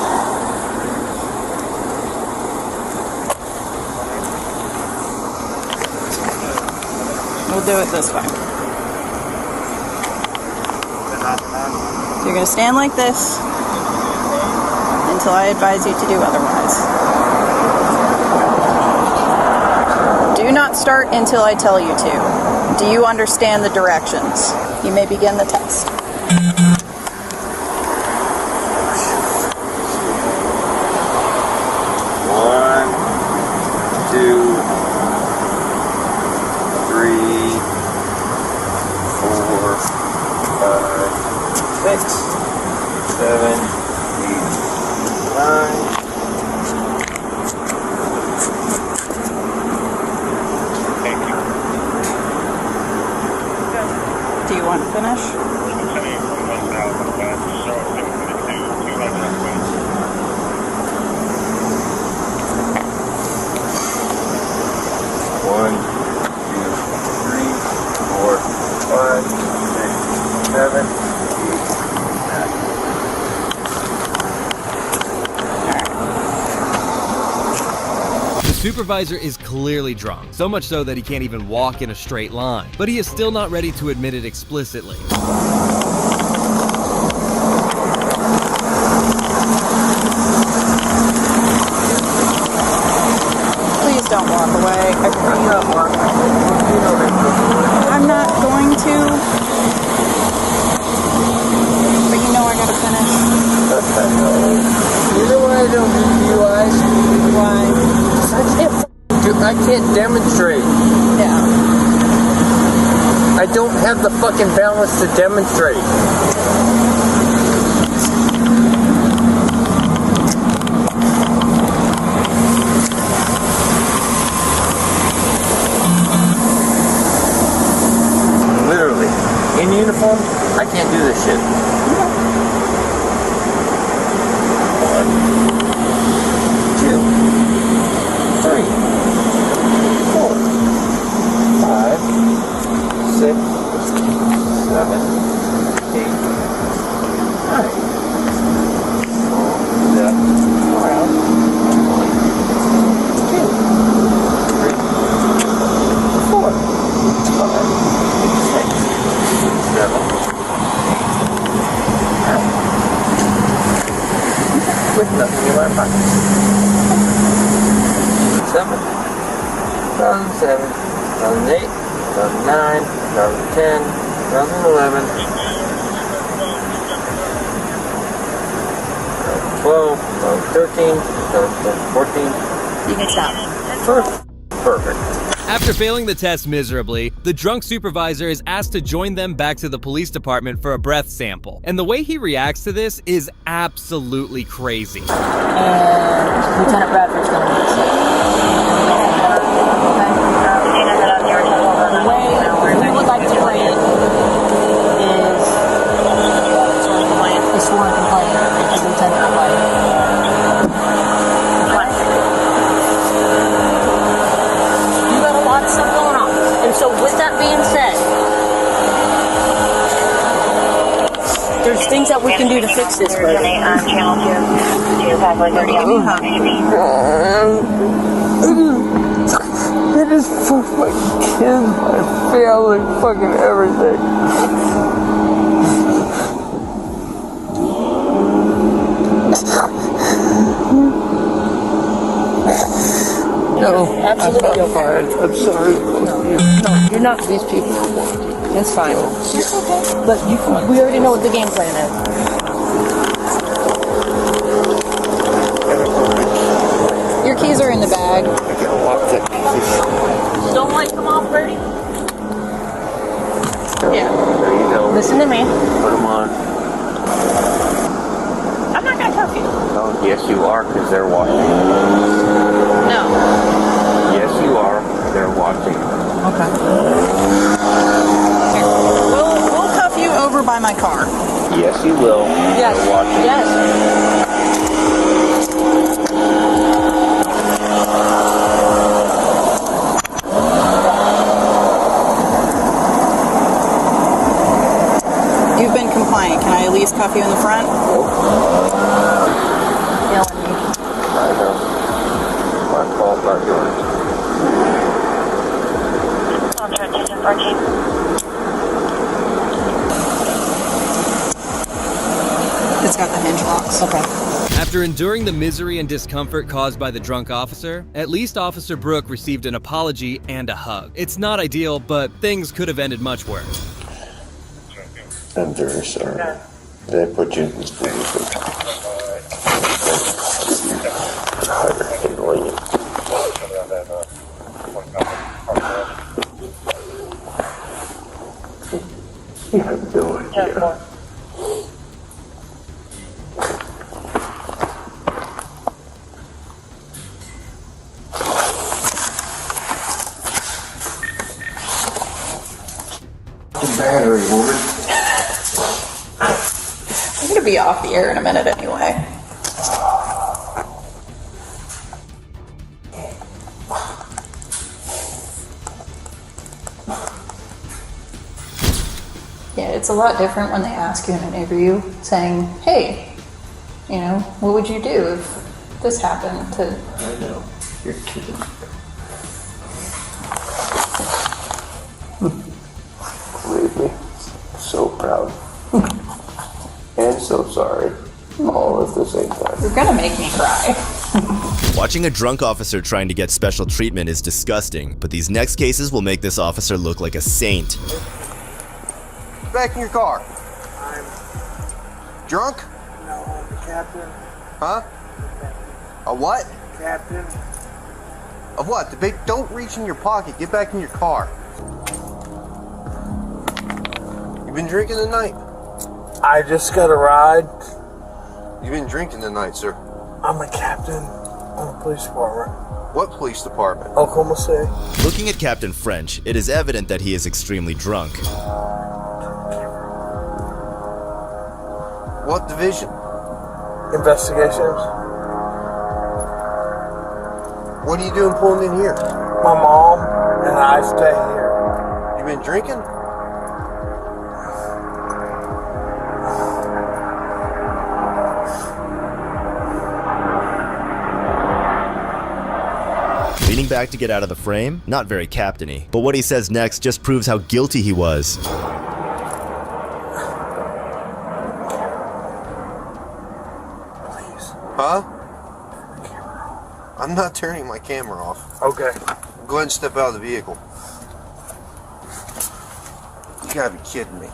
We'll do it this way. So you're going to stand like this until I advise you to do otherwise. Do not start until I tell you to. Do you understand the directions? You may begin the test. One, two, 3, 4, 5, 6, 7, 8, 9. Do you want to finish? One, 2, 3, 4, 5, 6, 7, 8, 9. The supervisor is clearly drunk, so much so that he can't even walk in a straight line. But he is still not ready to admit it explicitly. Please don't walk away. I'm not going to. But you know I gotta finish. You know why I don't do DUIs? Why? I can't demonstrate. Yeah. I don't have the fucking balance to demonstrate. Literally. In uniform, I can't do this shit. 1, 2, 3, 4, 5, 6, 7, 8, 9. Step around. 2, 3, 4, 5, 6, 7, 8, 9. With nothing in my pocket. 2007, 2008, 2009, 2010, 2011, 2012, 2013, 2014. You can stop. Perfect. After failing the test miserably, the drunk supervisor is asked to join them back to the police department for a breath sample. And the way he reacts to this is absolutely crazy. And Lieutenant Bradford's going to be sick. The way we would like to play it is a sworn complaint as Lieutenant Bradford. Stuff going on. And so with that being said, there's things that we can do to fix this, Bertie. They just fucked my kids, my family, fucking everything. No, absolutely. I'm fine. I'm sorry. No, you're not these people. That's fine. It's okay. But we already know what the game plan is. Your keys are in the bag. Don't light them off, Bertie. Yeah. There you go. Listen to me. Put them on. I'm not going to cuff you. Oh, yes, you are, because they're watching. No. Yes, you are. They're watching. Okay. We'll cuff you over by my car. Yes, you will. Yes. They're watching. Yes. You've been compliant. Can I at least cuff you in the front? Yelling me. I know. My fault, not yours. It's got the hinge locks. Okay. After enduring the misery and discomfort caused by the drunk officer, at least Officer Brooke received an apology and a hug. It's not ideal, but things could have ended much worse. I'm very sorry. They put you in this position. You have no idea. Battery, woman. I'm gonna be off the air in a minute anyway. Yeah, it's a lot different when they ask you in an interview saying, hey, you know, what would you do if this happened to... I know. You're kidding. Believe me, so proud. And so sorry. All at the same time. You're gonna make me cry. Why Watching a drunk officer trying to get special treatment is disgusting, but these next cases will make this officer look like a saint. Back in your car. I'm drunk? No, I'm the captain. Huh? A what? Captain. Of what? The big. Don't reach in your pocket. Get back in your car. You been drinking tonight? I just got a ride. You been drinking tonight, sir? I'm a captain on the police department. What police department? Oklahoma City. Looking at Captain French, it is evident that he is extremely drunk. What division? Investigations. What are you doing pulling in here? My mom and I stay here. You been drinking? Leaning back to get out of the frame? Not very captain-y. But what he says next just proves how guilty he was. Huh? I'm not turning my camera off. Okay. Go ahead and step out of the vehicle. You gotta be kidding me.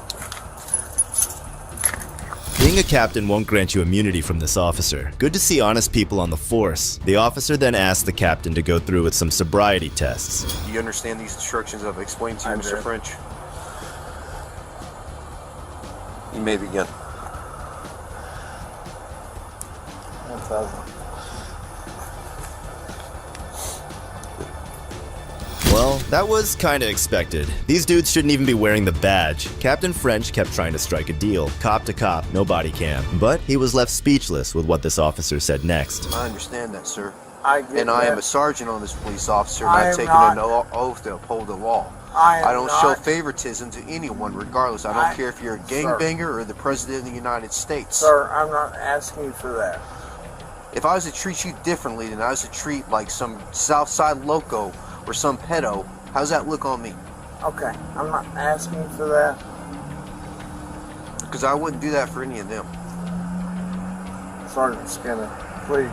Being a captain won't grant you immunity from this officer. Good to see honest people on the force. The officer then asked the captain to go through with some sobriety tests. Do you understand these instructions I've explained to you, Mr. French? You may begin. 1,000. Well, that was kinda expected. These dudes shouldn't even be wearing the badge. Captain French kept trying to strike a deal. Cop to cop, no body cam. But he was left speechless with what this officer said next. I understand that, sir. I get I am that. a sergeant on this police officer, and I I've am taken not- an oath to uphold the law. I don't am show not- favoritism to anyone, regardless. I don't care if you're a gangbanger or the president of the United States. Sir, I'm not asking you for that. If I was to treat you differently than I was to treat like some Southside loco or some pedo, how's that look on me? Okay, I'm not asking for that. Because I wouldn't do that for any of them. Sergeant Skinner, please.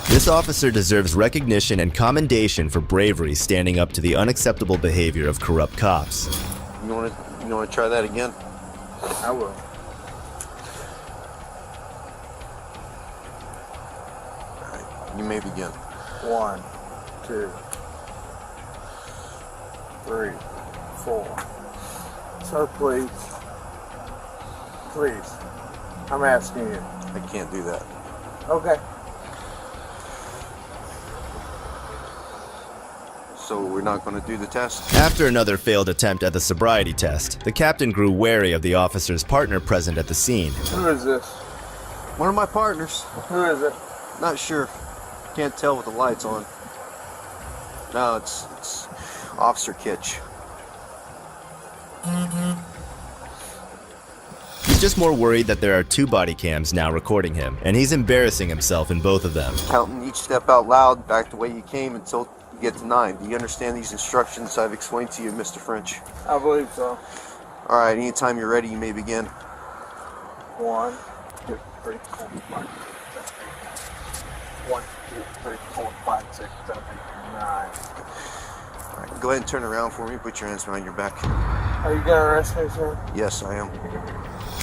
This officer deserves recognition and commendation for bravery standing up to the unacceptable behavior of corrupt cops. You want to try that again? I will. You may begin. 1, 2, 3, 4. Sir, please. Please. I'm asking you. I can't do that. Okay. So we're not going to do the test? After another failed attempt at the sobriety test, the captain grew wary of the officer's partner present at the scene. Who is this? One of my partners. Who is it? Not sure. Can't tell with the lights on. No, it's Officer Kitch. He's just more worried that there are 2 body cams now recording him, and he's embarrassing himself in both of them. Counting each step out loud, back the way you came until you get to 9. Do you understand these instructions I've explained to you, Mr. French? I believe so. Alright, anytime you're ready, you may begin. 1, 2, 3, 4, 5, 6, 7, 8. 1, 2, 3, 4, 5, 6, 7, 8, 9. Alright, go ahead and turn around for me. Put your hands behind your back. Are you gonna arrest me, sir? Yes, I am.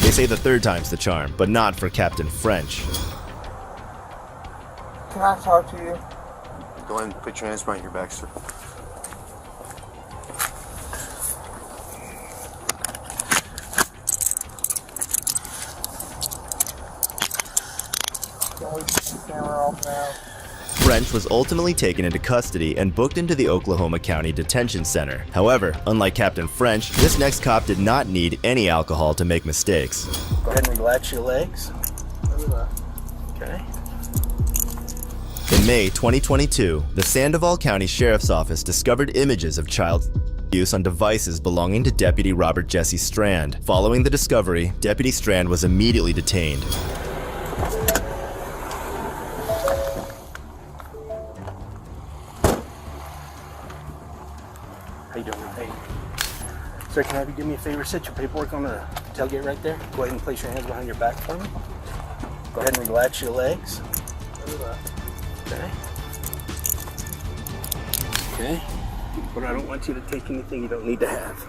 They say the 3rd time's the charm, but not for Captain French. Can I talk to you? Go ahead and put your hands behind your back, sir. Can we turn the camera off now? French was ultimately taken into custody and booked into the Oklahoma County Detention Center. However, unlike Captain French, this next cop did not need any alcohol to make mistakes. Go ahead and relax your legs. Okay. In May 2022, the Sandoval County Sheriff's Office discovered images of child abuse on devices belonging to Deputy Robert Jesse Strand. Following the discovery, Deputy Strand was immediately detained. How you doing? Hey. Sir, can I have you do me a favor? Set your paperwork on the tailgate right there. Go ahead and place your hands behind your back for me. Go ahead and relax your legs. Okay. Okay? But I don't want you to take anything you don't need to have.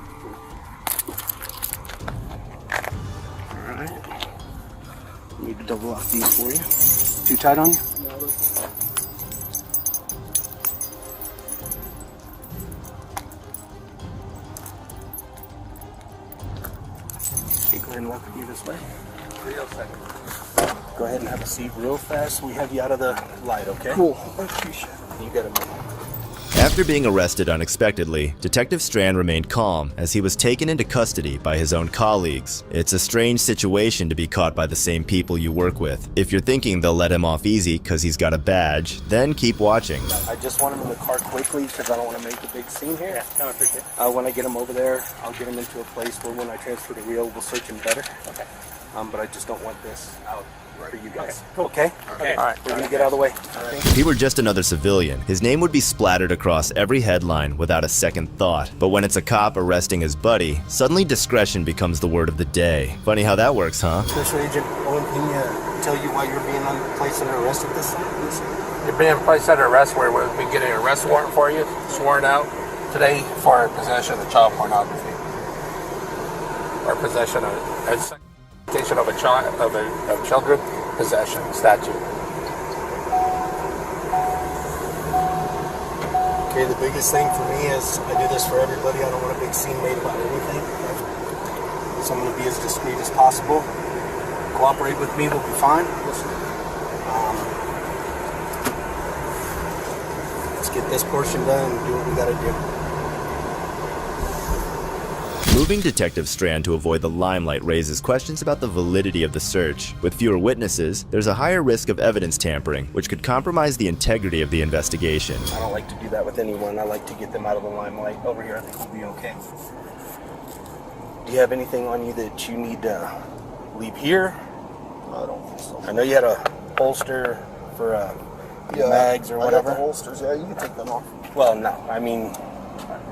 Alright. Need to double off these for you. Too tight on you? Okay, go ahead and walk with me this way. Real second. Go ahead and have a seat real fast. We have you out of the light, okay? Cool. I appreciate it. You got a minute. After being arrested unexpectedly, Detective Strand remained calm as he was taken into custody by his own colleagues. It's a strange situation to be caught by the same people you work with. If you're thinking they'll let him off easy because he's got a badge, then keep watching. I just want him in the car quickly because I don't want to make a big scene here. Yeah, no, I appreciate it. When I get him over there, I'll get him into a place where when I transfer to Rio, we'll search him better. Okay. But I just don't want this out for you guys. Okay, cool. Okay? Okay. All right. We're going to get out of the way. If he were just another civilian, his name would be splattered across every headline without a second thought. But when it's a cop arresting his buddy, suddenly discretion becomes the word of the day. Funny how that works, huh? Special Agent Owen Pena tell you why you're being placed under arrest at this time? You're being placed under arrest where we've been getting an arrest warrant for you, sworn out today for possession of child pornography. Or possession of exploitation of a child of children possession statute. Okay, the biggest thing for me is I do this for everybody. I don't want a big scene made about anything. So I'm going to be as discreet as possible. Cooperate with me, we'll be fine. Let's get this portion done and do what we got to do. Moving Detective Strand to avoid the limelight raises questions about the validity of the search. With fewer witnesses, there's a higher risk of evidence tampering, which could compromise the integrity of the investigation. I don't like to do that with anyone. I like to get them out of the limelight. Over here, I think we'll be okay. Do you have anything on you that you need to leave here? I don't think so. I know you had a holster for mags or whatever. I got the holsters. Yeah, you can take them off. Well, no. I mean,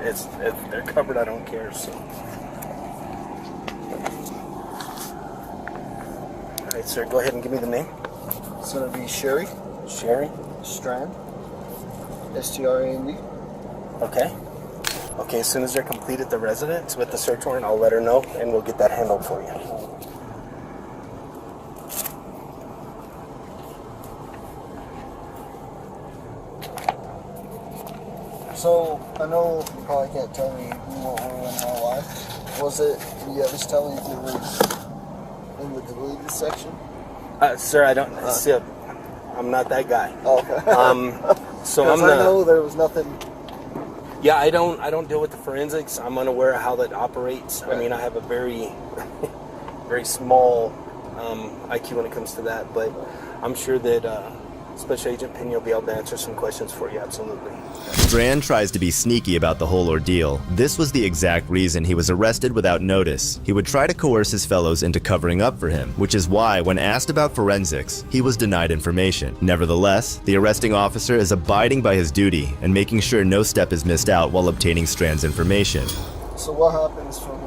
if they're covered, I don't care. So. All right, sir. Go ahead and give me the name. It's gonna be Sherry. Sherry Strand. S-T-R-A-N-D. Okay. Okay. As soon as they're completed the residence with the search warrant, I'll let her know, and we'll get that handled for you. So, I know you probably can't tell me who, what, where, when, how, why. Was it, can you at least tell me if it was in the deleted section? Sir, I don't see. I'm not that guy. Oh, okay. So I know there was nothing. Yeah, I don't deal with the forensics. I'm unaware of how that operates. Right. I mean, I have a very, very small IQ when it comes to that, but I'm sure that Special Agent Pena will be able to answer some questions for you, absolutely. Strand tries to be sneaky about the whole ordeal. This was the exact reason he was arrested without notice. He would try to coerce his fellows into covering up for him, which is why, when asked about forensics, he was denied information. Nevertheless, the arresting officer is abiding by his duty and making sure no step is missed out while obtaining Strand's information. So what happens from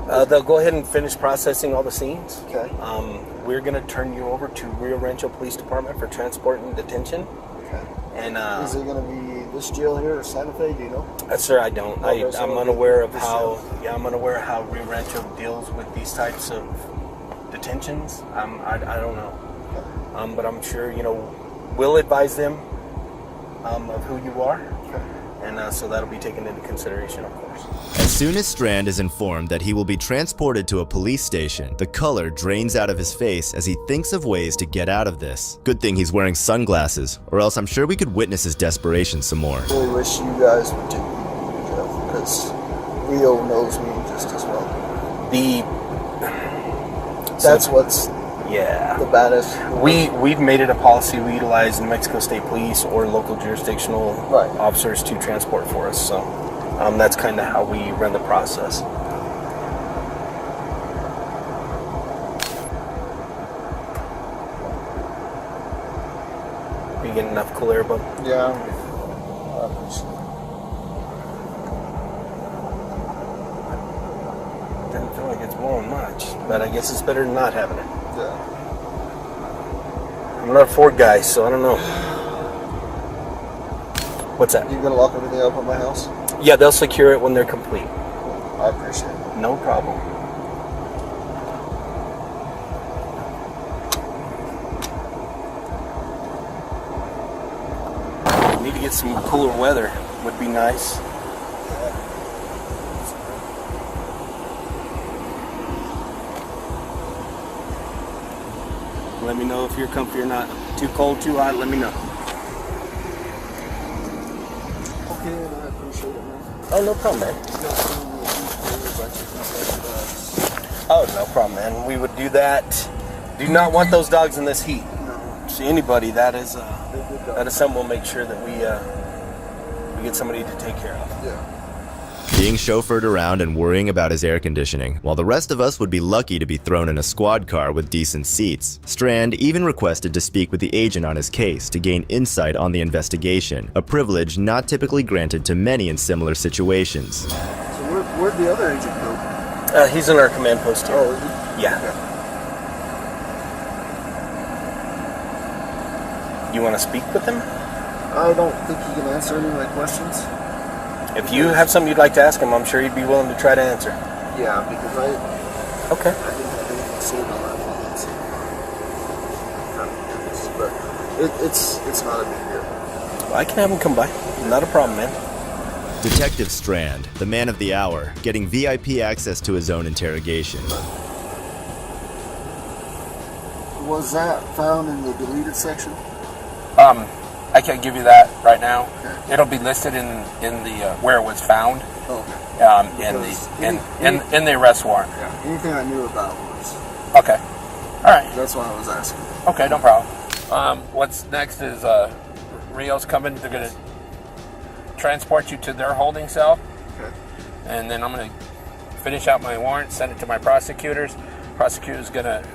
there? They'll go ahead and finish processing all the scenes. Okay. We're going to turn you over to Rio Rancho Police Department for transport and detention. Okay. And is it going to be this jail here or Santa Fe? Do you know? Sir, I don't. Okay, I'm unaware of how. Yeah, I'm unaware of how Rio Rancho deals with these types of detentions. I don't know. Okay. But I'm sure we'll advise them of who you are. Okay. And so that'll be taken into consideration, of course. As soon as Strand is informed that he will be transported to a police station, the color drains out of his face as he thinks of ways to get out of this. Good thing he's wearing sunglasses, or else I'm sure we could witness his desperation some more. I really wish you guys would take me to jail because Rio knows me just as well. That's what's the baddest. We've made it a policy we utilize New Mexico State Police or local jurisdictional officers to transport for us. So that's kind of how we run the process. Are you getting enough cool air, bud? Yeah. I appreciate it. Doesn't feel like it's blowing much, but I guess it's better than not having it. Yeah. I'm not a Ford guy, so I don't know. What's that? You gonna lock everything up at my house? Yeah, they'll secure it when they're complete. I appreciate it. No problem. Need to get some cooler weather. Would be nice. Let me know if you're comfy or not. Too cold, too hot, let me know. Okay, I appreciate it, man. Oh, no problem, man. Oh, no problem, man. We would do that. Do not want those dogs in this heat. No. See anybody, that is something we'll make sure that we get somebody to take care of. Yeah. Being chauffeured around and worrying about his air conditioning, while the rest of us would be lucky to be thrown in a squad car with decent seats. Strand even requested to speak with the agent on his case to gain insight on the investigation, a privilege not typically granted to many in similar situations. So where'd the other agent go? He's in our command post here. Oh, is he? Yeah. Okay. You want to speak with him? I don't think he can answer any of my questions. If you have something you'd like to ask him, I'm sure he'd be willing to try to answer. Yeah, because Okay. I didn't have anything to say about that one. But it's not a big deal. Well, I can have him come by. Not a problem, man. Detective Strand, the man of the hour, getting VIP access to his own interrogation. Was that found in the deleted section? I can't give you that right now. Okay. It'll be listed in the where it was found. Okay. In the arrest warrant. Yeah. Anything I knew about was. Okay. All right. That's why I was asking. Okay, no problem. What's next is Rio's coming. They're gonna transport you to their holding cell. Okay. And then I'm gonna finish out my warrant, send it to my prosecutors. Prosecutor's gonna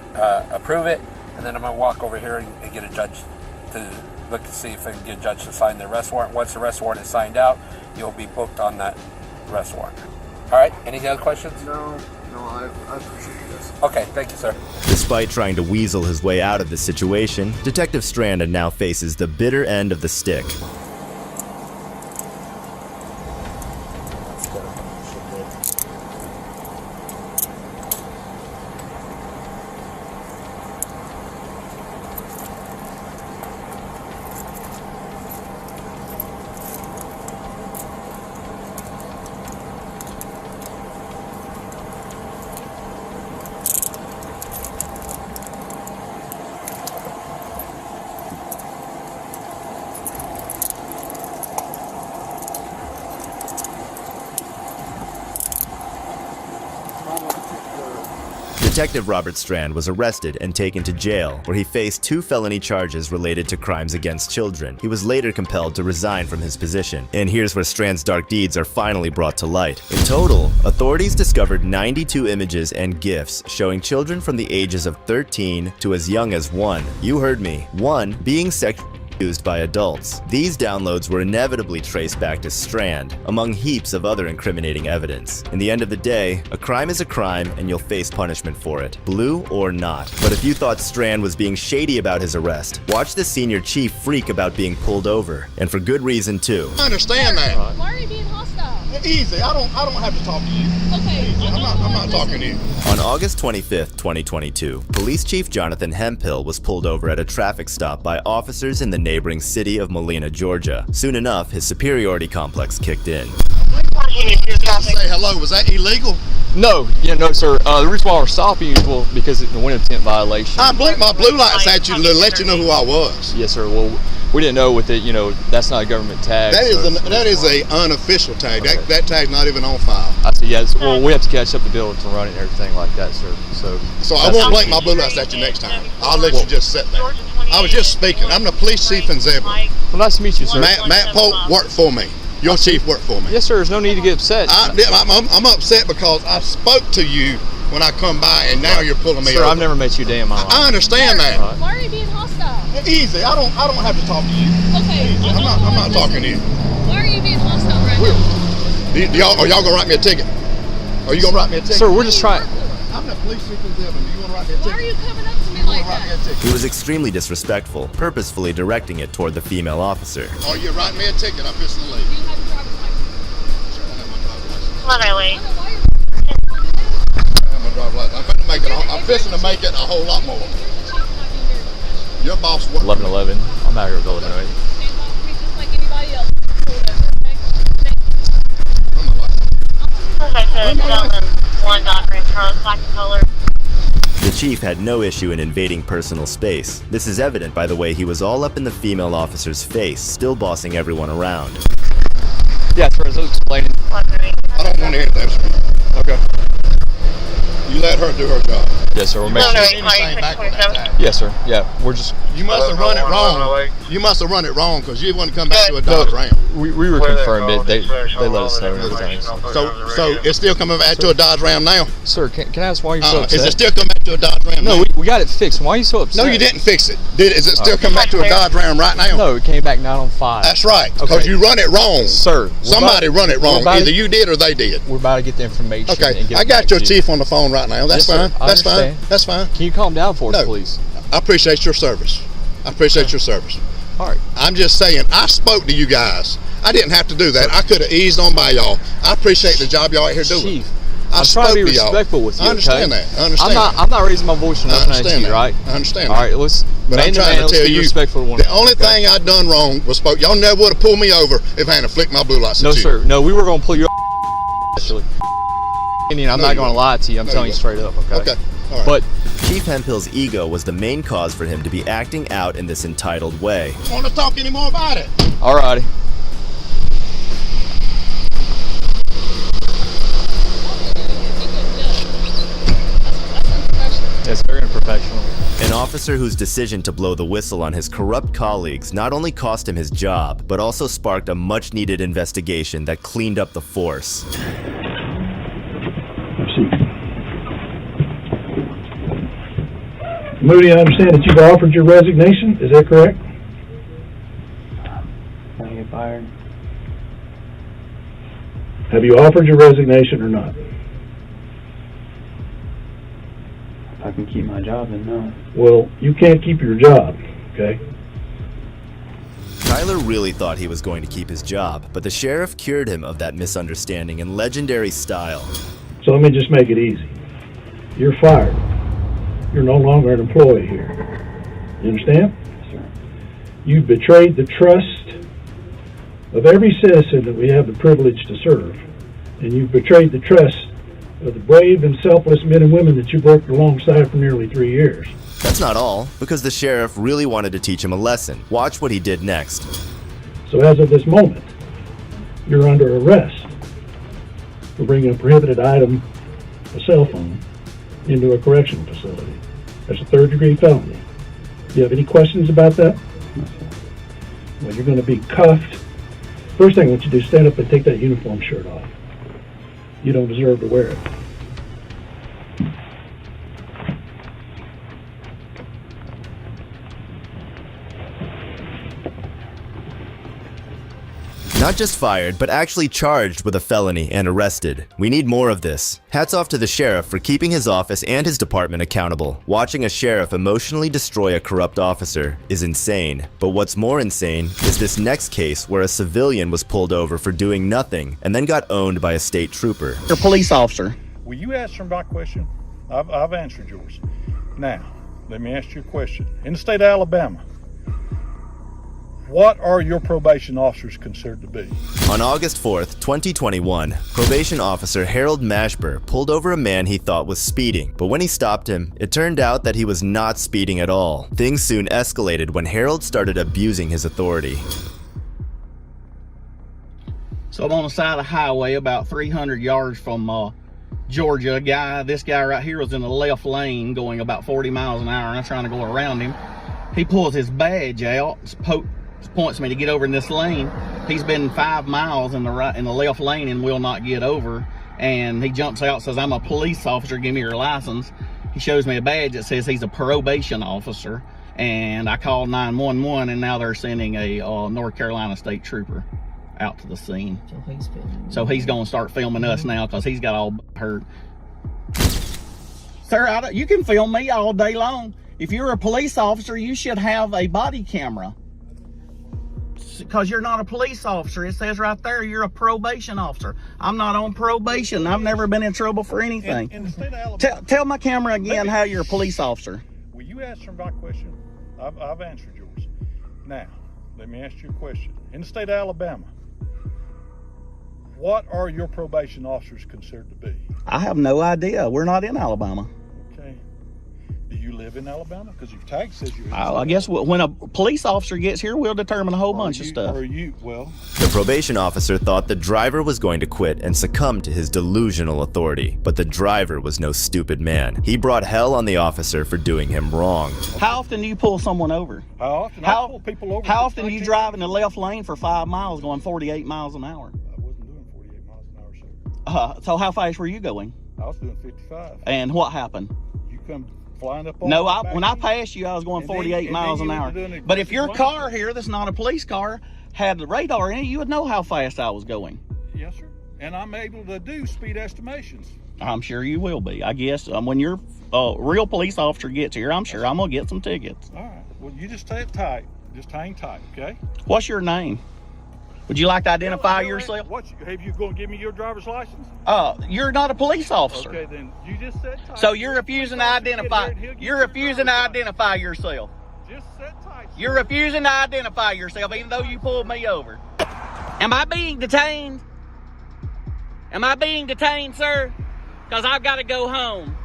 approve it, and then I'm gonna walk over here and get a judge to look to see if I can get a judge to sign the arrest warrant. Once the arrest warrant is signed out, you'll be booked on that arrest warrant. All right. Any other questions? No, I appreciate this. Okay. Thank you, sir. Despite trying to weasel his way out of the situation, Detective Strand now faces the bitter end of the stick. Detective Robert Strand was arrested and taken to jail, where he faced 2 felony charges related to crimes against children. He was later compelled to resign from his position. And here's where Strand's dark deeds are finally brought to light. In total, authorities discovered 92 images and GIFs showing children from the ages of 13 to as young as 1. You heard me. 1 being sexually used by adults. These downloads were inevitably traced back to Strand, among heaps of other incriminating evidence. In the end of the day, a crime is a crime and you'll face punishment for it, blue or not. But if you thought Strand was being shady about his arrest, watch the senior chief freak about being pulled over, and for good reason too. I understand that. Why are you being hostile? Easy. I don't have to talk to you. Okay. Easy. I'm not talking to you. On August 25th, 2022, Police Chief Jonathan Hemphill was pulled over at a traffic stop by officers in the neighboring city of Molina, Georgia. Soon enough, his superiority complex kicked in. Say hello. Was that illegal? No, no, sir. The reason why we're stopping you is because it's a wind intent violation. I blinked my blue lights at you to let you know who I was. Yes, sir. Well, we didn't know with it. That's not a government tag. That is a unofficial tag. Okay. That tag's not even on file. I see. Yes. Well, we have to catch up the bill to run it and everything like that, sir. So I won't blink my blue lights at you next time. I'll let you just sit there. I was just speaking. I'm the police chief in Zebra. Well, nice to meet you, sir. Matt Polk worked for me. Your chief worked for me. Yes, sir. There's no need to get upset. I'm upset because I spoke to you when I come by, and now you're pulling me over. Sir, I've never met you a day in my life. I understand that. Why are you being hostile? Easy. I don't have to talk to you. Okay. Easy. I'm not talking to you. Why are you being hostile right now? Are y'all gonna write me a ticket? Are you gonna write me a ticket? Sir, we're just trying. I'm I'm the police chief in Devon. Do you want to write me a ticket? Why are you coming up to me like that? He was extremely disrespectful, purposefully directing it toward the female officer. Or you write me a ticket, I'm fixing to leave. Do you have your driver's license? Sure, I have my driver's license. Literally. I have my driver's license. I'm fixing to make it a whole lot more. Your boss works. 11:11. I'm out here with 11:08. Stand off me just like anybody else. The chief had no issue in invading personal space. This is evident by the way he was all up in the female officer's face, still bossing everyone around. Yeah, that's what I was explaining. I don't want to hear that. Okay. You let her do her job. Yes, sir. We're making sure. Yes, sir. Yeah, we're just. You must have run it wrong. You must have run it wrong because you wouldn't come back to a Dodge Ram. We were confirmed it. They let us know and everything. So it's still coming back to a Dodge Ram now? Sir, can I ask why you're so upset? Is it still coming back to a Dodge Ram now? No, we got it fixed. Why are you so upset? No, you didn't fix it. Is it still coming back to a Dodge Ram right now? No, it came back 9 on 5. That's right, because you run it wrong. Sir. Somebody run it wrong. Either you did or they did. We're about to get the information. Okay, I got your chief on the phone right now. That's fine. That's fine. That's fine. Can you calm down for us, please? I appreciate your service. I appreciate your service. All right. I'm just saying, I spoke to you guys. I didn't have to do that. I could have eased on by y'all. I appreciate the job y'all out here doing. Chief, I'm trying to be respectful with you. I understand that. I understand. I'm not raising my voice or nothing at you, right? I understand. All right, let's. But I'm trying to tell you, respectful the only thing I done wrong was spoke. Y'all never would have pulled me over if I hadn't flicked my blue lights. No, sir. No, we were going to pull you. Actually, I'm not going to lie to you. I'm telling you straight up. Okay. All right. But Chief Hemphill's ego was the main cause for him to be acting out in this entitled way. I don't want to talk any more about it. All righty. Yes, very unprofessional. An officer whose decision to blow the whistle on his corrupt colleagues not only cost him his job, but also sparked a much-needed investigation that cleaned up the force. Moody, I understand that you've offered your resignation. Is that correct? I get fired. Have you offered your resignation or not? If I can keep my job, then no. Well, you can't keep your job, okay? Tyler really thought he was going to keep his job, but the sheriff cured him of that misunderstanding in legendary style. So let me just make it easy. You're fired. You're no longer an employee here. You understand? Yes, sir. You've betrayed the trust of every citizen that we have the privilege to serve. And you've betrayed the trust of the brave and selfless men and women that you've worked alongside for nearly 3 years. That's not all, because the sheriff really wanted to teach him a lesson. Watch what he did next. So as of this moment, you're under arrest for bringing a prohibited item, a cell phone, into a correctional facility. That's a third-degree felony. Do you have any questions about that? No, sir. Well, you're going to be cuffed. First thing I want you to do is stand up and take that uniform shirt off. You don't deserve to wear it. Not just fired, but actually charged with a felony and arrested. We need more of this. Hats off to the sheriff for keeping his office and his department accountable. Watching a sheriff emotionally destroy a corrupt officer is insane. But what's more insane is this next case where a civilian was pulled over for doing nothing and then got owned by a state trooper. You're a police officer. Will you answer my question? I've answered yours. Now, let me ask you a question. In the state of Alabama, what are your probation officers considered to be? On August 4th, 2021, probation officer Harold Mashburn pulled over a man he thought was speeding, but when he stopped him, it turned out that he was not speeding at all. Things soon escalated when Harold started abusing his authority. So I'm on the side of the highway about 300 yards from Georgia. This guy right here was in the left lane going about 40 miles an hour, and I'm trying to go around him. He pulls his badge out, points me to get over in this lane. He's been 5 miles in the left lane and will not get over. And he jumps out, says, "I'm a police officer, give me your license." He shows me a badge that says he's a probation officer. And I called 911, and now they're sending a North Carolina state trooper out to the scene. So he's going to start filming us now because he's got all hurt. Sir, you can film me all day long. If you're a police officer, you should have a body camera. Because you're not a police officer. It says right there you're a probation officer. I'm not on probation. I've never been in trouble for anything. In the state of Alabama, Tell my camera again how you're a police officer. Will you answer my question? I've answered yours. Now, let me ask you a question. In the state of Alabama, what are your probation officers considered to be? I have no idea. We're not in Alabama. Okay. Do you live in Alabama? Because your tag says you're in I guess when a police officer gets here, we'll determine a whole bunch of stuff. The probation officer thought the driver was going to quit and succumb to his delusional authority, but the driver was no stupid man. He brought hell on the officer for doing him wrong. How often do you pull someone over? How often? I pull people over. How often do you drive in the left lane for 5 miles going 48 miles an hour? I wasn't doing 48 miles an hour, sir. So how fast were you going? I was doing 55. And what happened? You come flying up on No, when I passed you, I was going 48 miles an hour. But if your car here, that's not a police car, had the radar in it, you would know how fast I was going. Yes, sir. And I'm able to do speed estimations. I'm sure you will be. I guess when your real police officer gets here, I'm sure I'm going to get some tickets. All right. Well, you just stay tight. Just hang tight, okay? What's your name? Would you like to identify yourself? Have you going to give me your driver's license? You're not a police officer. Okay, then you just sit tight. So you're refusing to identify. You're refusing to identify yourself. Just sit tight. You're refusing to identify yourself, even though you pulled me over. Am I being detained? Am I being detained, sir? Because I've got to go home.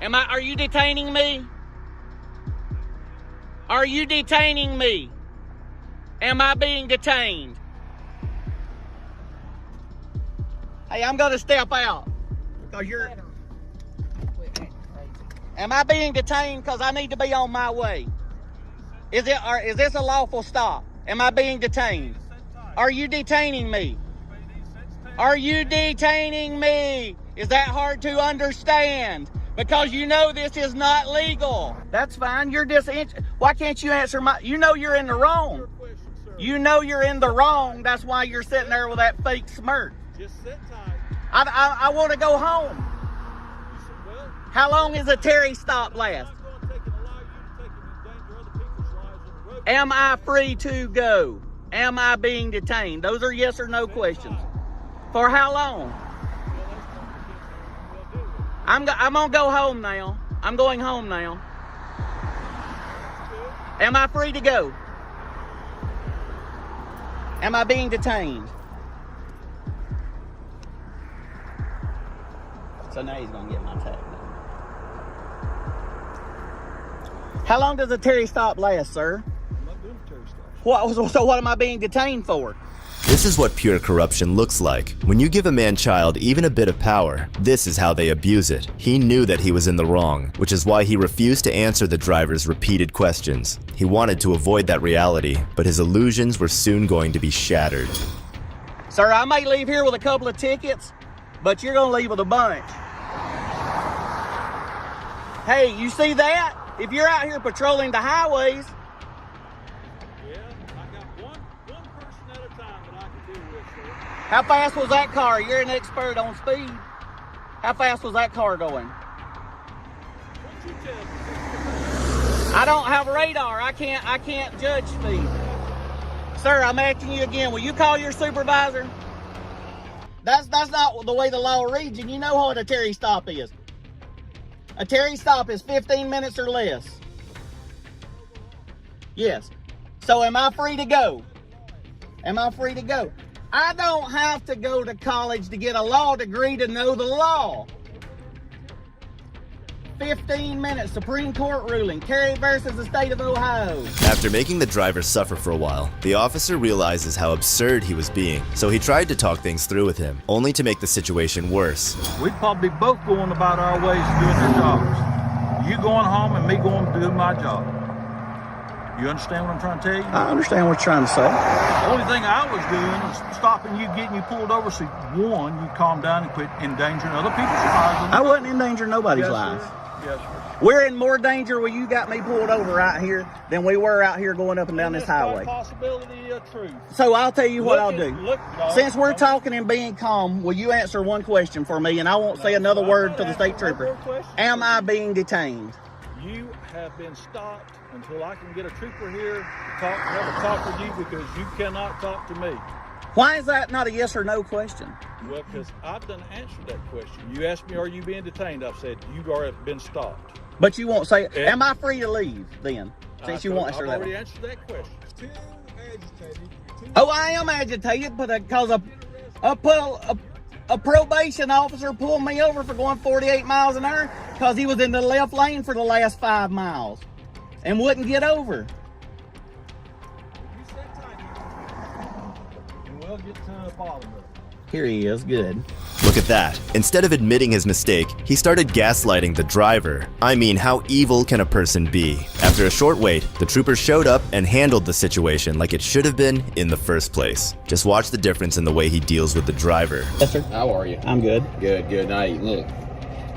Are you detaining me? Are you detaining me? Am I being detained? Hey, I'm going to step out because you're... Am I being detained because I need to be on my way? Is this a lawful stop? Am I being detained? Are you detaining me? Are you detaining me? Is that hard to understand? Because you know this is not legal. That's fine. Why can't you answer my... You know you're in the wrong. You know you're in the wrong. That's why you're sitting there with that fake smirk. Just sit tight. I want to go home. How long is a Terry stop last? Am I free to go? Am I being detained? Those are yes or no questions. For how long? I'm going to go home now. I'm going home now. Am I free to go? Am I being detained? So now he's going to get my tag. How long does a Terry stop last, sir? I'm not doing a Terry stop. So what am I being detained for? This is what pure corruption looks like. When you give a man-child even a bit of power, this is how they abuse it. He knew that he was in the wrong, which is why he refused to answer the driver's repeated questions. He wanted to avoid that reality, but his illusions were soon going to be shattered. Sir, I may leave here with a couple of tickets, but you're going to leave with a bunch. Hey, you see that? If you're out here patrolling the highways... How fast was that car? You're an expert on speed. How fast was that car going? I don't have radar. I can't judge speed. Sir, I'm asking you again. Will you call your supervisor? That's not the way the law reads, and you know what a Terry stop is. A Terry stop is 15 minutes or less. Yes. So am I free to go? Am I free to go? I don't have to go to college to get a law degree to know the law. 15 minutes, Supreme Court ruling, Terry versus the state of Ohio. After making the driver suffer for a while, the officer realizes how absurd he was being, so he tried to talk things through with him, only to make the situation worse. We'd probably both going about our ways doing our jobs. You going home and me going to do my job. You understand what I'm trying to tell you? I understand what you're trying to say. The only thing I was doing was stopping you, getting you pulled over so one, you calm down and quit endangering other people's lives. I wasn't endangering nobody's life. Yes, sir. We're in more danger when you got me pulled over right here than we were out here going up and down this highway. Possibility of truth. So I'll tell you what I'll do. No, Since we're talking and being calm, will you answer one question for me, and I won't say another word to the state trooper. Am I being detained? You have been stopped until I can get a trooper here to have a talk with you, because you cannot talk to me. Why is that not a yes or no question? Well, because I've done answered that question. You asked me, are you being detained? I've said, you've already been stopped. But you won't say, am I free to leave then? Since you won't answer that. I've already answered that question. Oh, I am agitated because a probation officer pulled me over for going 48 miles an hour because he was in the left lane for the last 5 miles and wouldn't get over. We'll get to the bottom of it. Here he is, good. Look at that. Instead of admitting his mistake, he started gaslighting the driver. I mean, how evil can a person be? After a short wait, the trooper showed up and handled the situation like it should have been in the first place. Just watch the difference in the way he deals with the driver. Yes, sir. How are you? I'm good. Good. Hey, look,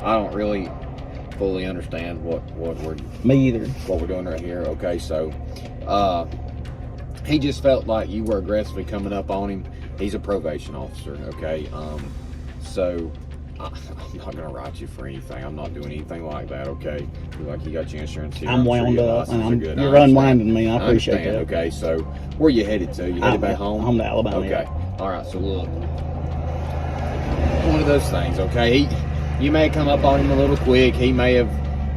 I don't really fully understand what we're doing right here. Okay, so he just felt like you were aggressively coming up on him. He's a probation officer, okay? So I'm not gonna write you for anything. I'm not doing anything like that, okay? Like, you got your insurance here. I'm wound up, and you're unwinding me. I appreciate that. Okay, so where you headed to? You headed back home? Home to Alabama. Okay. Yeah. All right. So look, one of those things, okay? You may come up on him a little quick. He may have,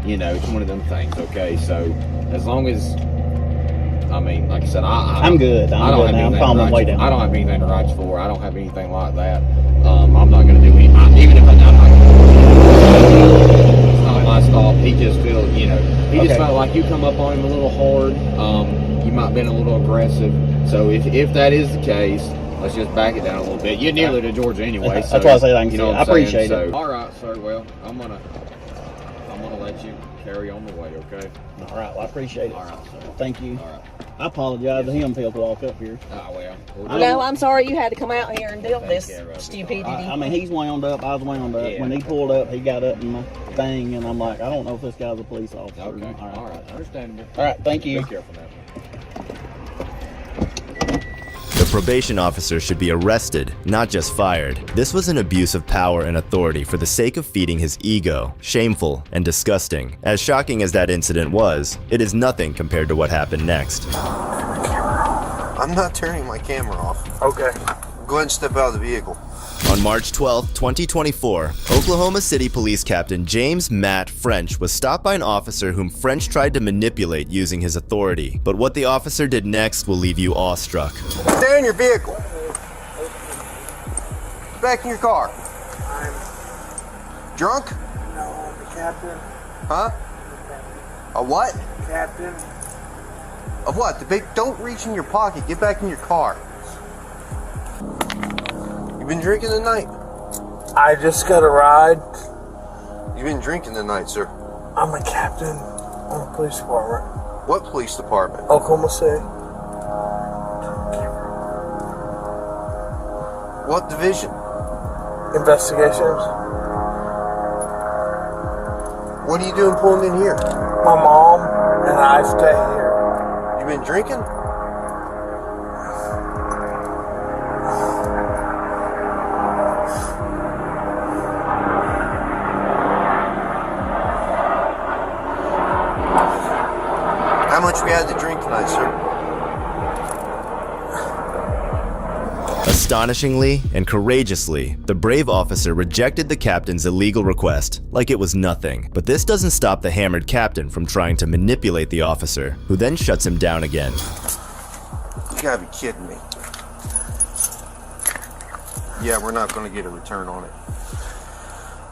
it's one of them things, okay? So as long as, I mean, like I said, I'm good. I'm good now. I'm calming way down. I don't have anything to write you for. I don't have anything like that. I'm not going to do anything. Even if I'm not, it's not my stop. He just feels, he just felt like you come up on him a little hard. You might have been a little aggressive. So if that is the case, let's just back it down a little bit. You're nearly to Georgia anyway. So, that's why I say I can I appreciate it. All right, sir. Well, I'm gonna let you carry on the way, okay? All right, well, I appreciate it. All right, sir. Thank you. All right. I apologize to him to walk up here. No, I'm sorry you had to come out here and deal with this stupidity. I mean, he's wound up. I was wound up. Yeah. When he pulled up, he got up in my thing, and I'm like, I don't know if this guy's a police officer. Okay. All right. Understandable. All right. Thank you. Be careful now. The probation officer should be arrested, not just fired. This was an abuse of power and authority for the sake of feeding his ego. Shameful and disgusting. As shocking as that incident was, it is nothing compared to what happened next. I'm not turning my camera off. Okay. Go ahead and step out of the vehicle. On March 12, 2024, Oklahoma City Police Captain James Matt French was stopped by an officer whom French tried to manipulate using his authority. But what the officer did next will leave you awestruck. Stay in your vehicle. Get back in your car. I'm drunk? No, I'm the captain. Huh? A what? Captain. Of what? Don't reach in your pocket. Get back in your car. You been drinking tonight? I just got a ride. You been drinking tonight, sir? I'm a captain on the police department. What police department? Oklahoma City. What division? Investigations. What are you doing pulling in here? My mom and I stay here. You been drinking? How much we had to drink tonight, sir? Astonishingly and courageously, the brave officer rejected the captain's illegal request like it was nothing. But this doesn't stop the hammered captain from trying to manipulate the officer, who then shuts him down again. You gotta be kidding me. Yeah, we're not gonna get a return on it.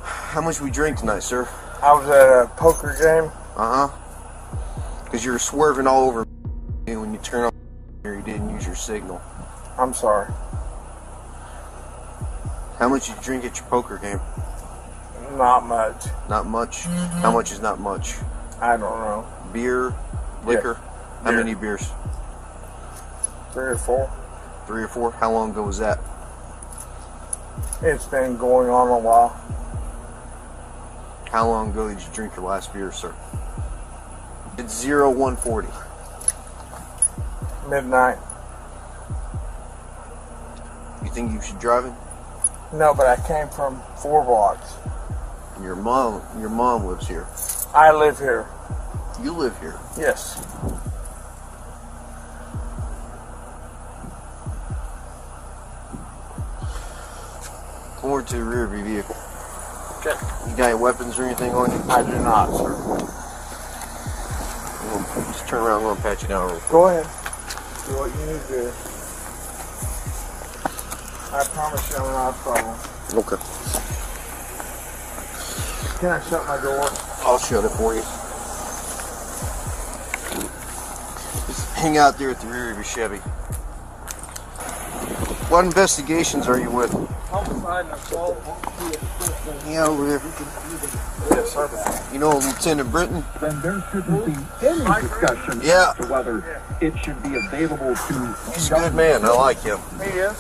How much we drink tonight, sir? I was at a poker game. Uh-huh. Because you were swerving all over me when you turned off here, you didn't use your signal. I'm sorry. How much did you drink at your poker game? Not much. Not much? How much is not much? I don't know. Beer? Liquor? Yeah. How Beer. many beers? 3 or 4. 3 or 4? How long ago was that? It's been going on a while. How long ago did you drink your last beer, sir? It's 0140. Midnight. You think you should drive it? No, but I came from 4 blocks. Your mom lives here. I live here. You live here? Yes. Come over to the rear of your vehicle. Okay. You got any weapons or anything on you? I do not, sir. Just turn around, I'm going to pat you down real quick. Go ahead. Do what you need to do. I promise you I'm not a problem. Okay. Can I shut my door? I'll shut it for you. Just hang out there at the rear of your Chevy. What investigations are you with? Homicide and assault. Yeah, over there. Yes, sir. You know Lieutenant Britton? Then there shouldn't be any discussion Yeah. as to whether it should be available to... He's a good man. I like him. He is.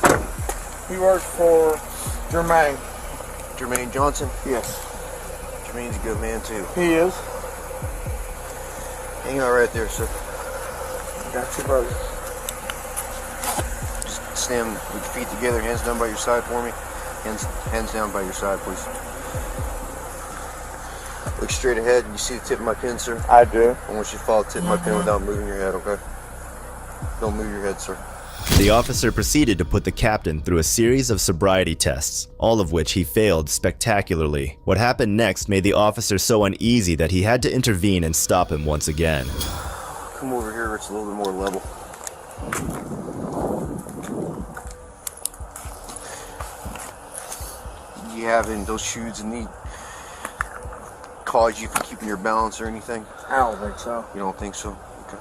He works for Jermaine. Jermaine Johnson? Yes. Jermaine's a good man, too. He is. Hang out right there, sir. Got you, brother. Just stand with your feet together, hands down by your side for me. Hands down by your side, please. Look straight ahead. You see the tip of my pen, sir? I do. I want you to follow the tip of my pen without moving your head, okay? Don't move your head, sir. The officer proceeded to put the captain through a series of sobriety tests, all of which he failed spectacularly. What happened next made the officer so uneasy that he had to intervene and stop him once again. Come over here where it's a little bit more level. Do you have any of those shoes that need cause you from keeping your balance or anything? I don't think so. You don't think so? Okay.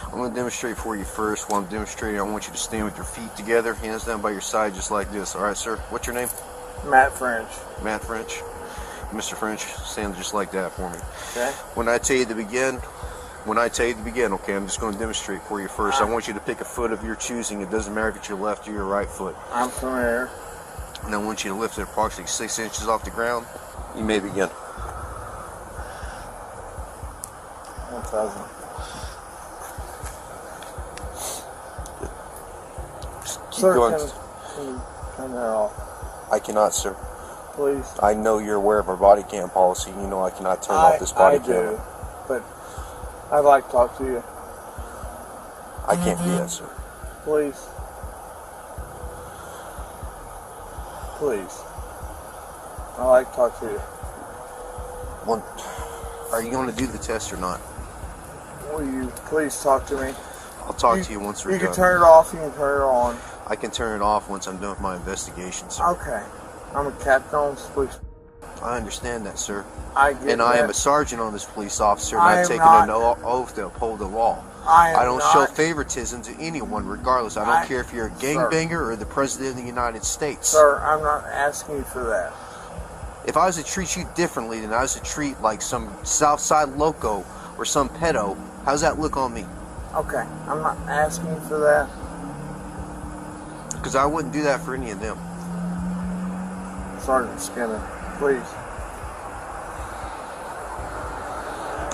I'm going to demonstrate for you first. While I'm demonstrating, I want you to stand with your feet together, hands down by your side, just like this. All right, sir? What's your name? Matt French. Matt French. Mr. French, stand just like that for me. Okay. When I tell you to begin, okay, I'm just going to demonstrate for you first. I want you to pick a foot of your choosing. It doesn't matter if it's your left or your right foot. I'm familiar. And I want you to lift it approximately 6 inches off the ground. You may begin. 1,000. Keep Sir, going. can you turn that off? I cannot, sir. Please. I know you're aware of our body cam policy. You know I cannot turn off this body I camera. do, but I'd like to talk to you. I can't do that, sir. Please. Please. I'd like to talk to you. Well, are you going to do the test or not? Will you please talk to me? I'll talk to you once we're done. You can turn it off, you can turn it on. I can turn it off once I'm done with my investigation, sir. Okay. I'm a captain on this police. I understand that, sir. I get and that. I am a sergeant on this police officer, and I I've am taken not. an oath to uphold the law. I don't show favoritism to anyone, regardless. I don't care if you're a Sir. gangbanger or the President of the United States. Sir, I'm not asking you for that. If I was to treat you differently than I was to treat like some Southside loco or some pedo, how's that look on me? Okay, I'm not asking you for that. Because I wouldn't do that for any of them. Sergeant Skinner, please.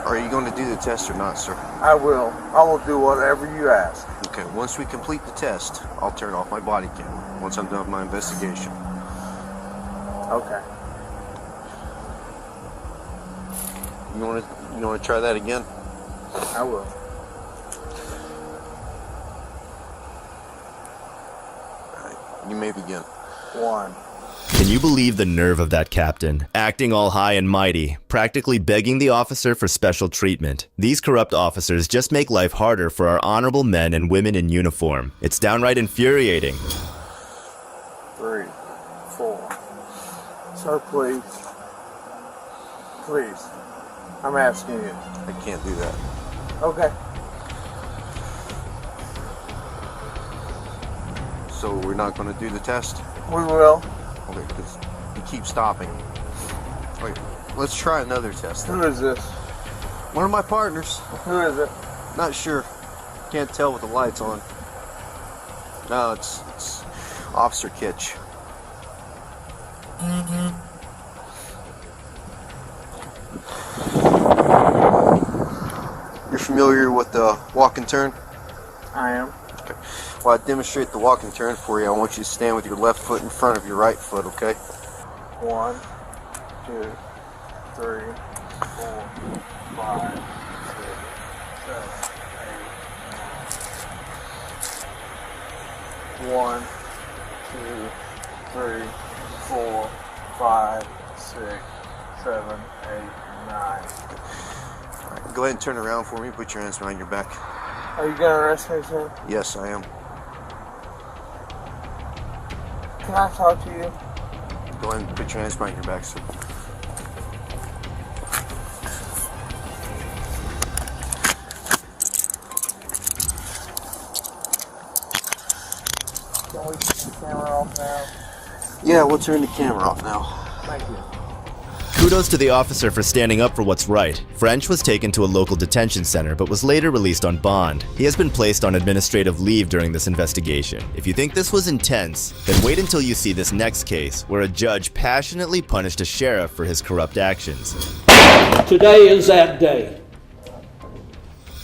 Are you going to do the test or not, sir? I will. I will do whatever you ask. Okay, once we complete the test, I'll turn off my body camera once I'm done with my investigation. Okay. You want to try that again? I will. You may begin. 1. Can you believe the nerve of that captain? Acting all high and mighty, practically begging the officer for special treatment. These corrupt officers just make life harder for our honorable men and women in uniform. It's downright infuriating. 3, 4. Sir, please. Please. I'm asking you. I can't do that. Okay. So we're not going to do the test? We will. Okay, because you keep stopping. Wait, let's try another test then. Who is this? One of my partners. Who is it? Not sure. Can't tell with the lights on. No, it's Officer Kitch. familiar with the walk and turn? I am. Okay. While I demonstrate the walk and turn for you, I want you to stand with your left foot in front of your right foot, okay? 1, 2, 3, 4, 5, 6, 7, 8, 9. 1, 2, 3, 4, 5, 6, 7, 8, 9. Alright, go ahead and turn around for me. Put your hands behind your back. Are you gonna arrest me, sir? Yes, I am. Can I talk to you? Go ahead and put your hands behind your back, sir. Can we turn the camera off now? Yeah, we'll turn the camera off now. Thank you. Kudos to the officer for standing up for what's right. French was taken to a local detention center but was later released on bond. He has been placed on administrative leave during this investigation. If you think this was intense, then wait until you see this next case where a judge passionately punished a sheriff for his corrupt actions. Today is that day.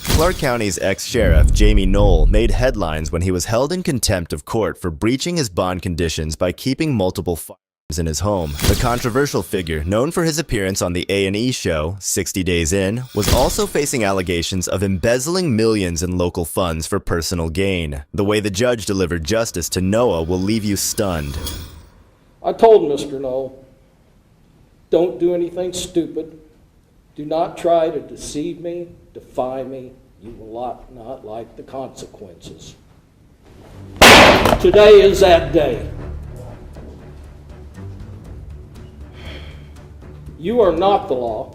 Clark County's ex-sheriff, Jamie Knoll, made headlines when he was held in contempt of court for breaching his bond conditions by keeping multiple firearms in his home. The controversial figure, known for his appearance on the A&E show 60 Days In, was also facing allegations of embezzling millions in local funds for personal gain. The way the judge delivered justice to Noah will leave you stunned. I told Mr. Knoll, don't do anything stupid. Do not try to deceive me, defy me. You will not like the consequences. Today is that day. You are not the law.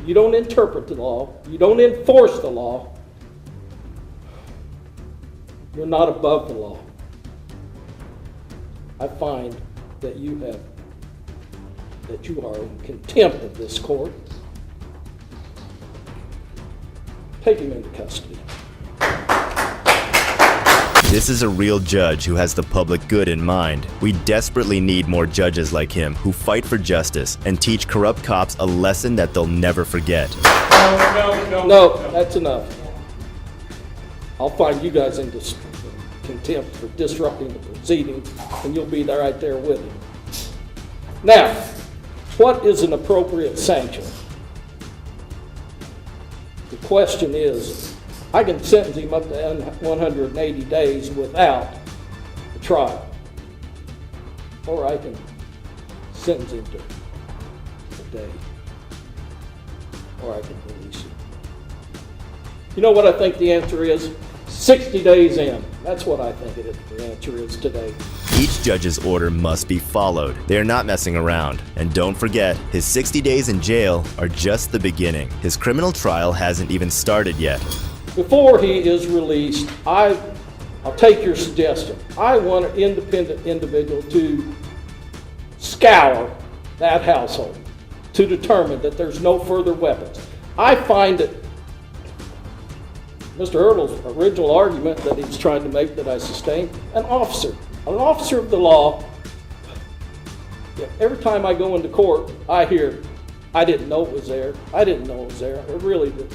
You don't interpret the law. You don't enforce the law. You're not above the law. I find that you are in contempt of this court. Take him into custody. This is a real judge who has the public good in mind. We desperately need more judges like him who fight for justice and teach corrupt cops a lesson that they'll never forget. No, that's enough. I'll find you guys in contempt for disrupting the proceedings, and you'll be there right there with him. Now, what is an appropriate sanction? The question is, I can sentence him up to 180 days without a trial, or I can sentence him to a day, or I can release him. You know what I think the answer is? 60 days in. That's what I think the answer is today. Each judge's order must be followed. They are not messing around. And don't forget, his 60 days in jail are just the beginning. His criminal trial hasn't even started yet. Before he is released, I'll take your suggestion. I want an independent individual to scour that household to determine that there's no further weapons. I find that Mr. Ertl's original argument that he's trying to make that I sustain, an officer of the law, every time I go into court, I hear, I didn't know it was there. I didn't know it was there. I really did.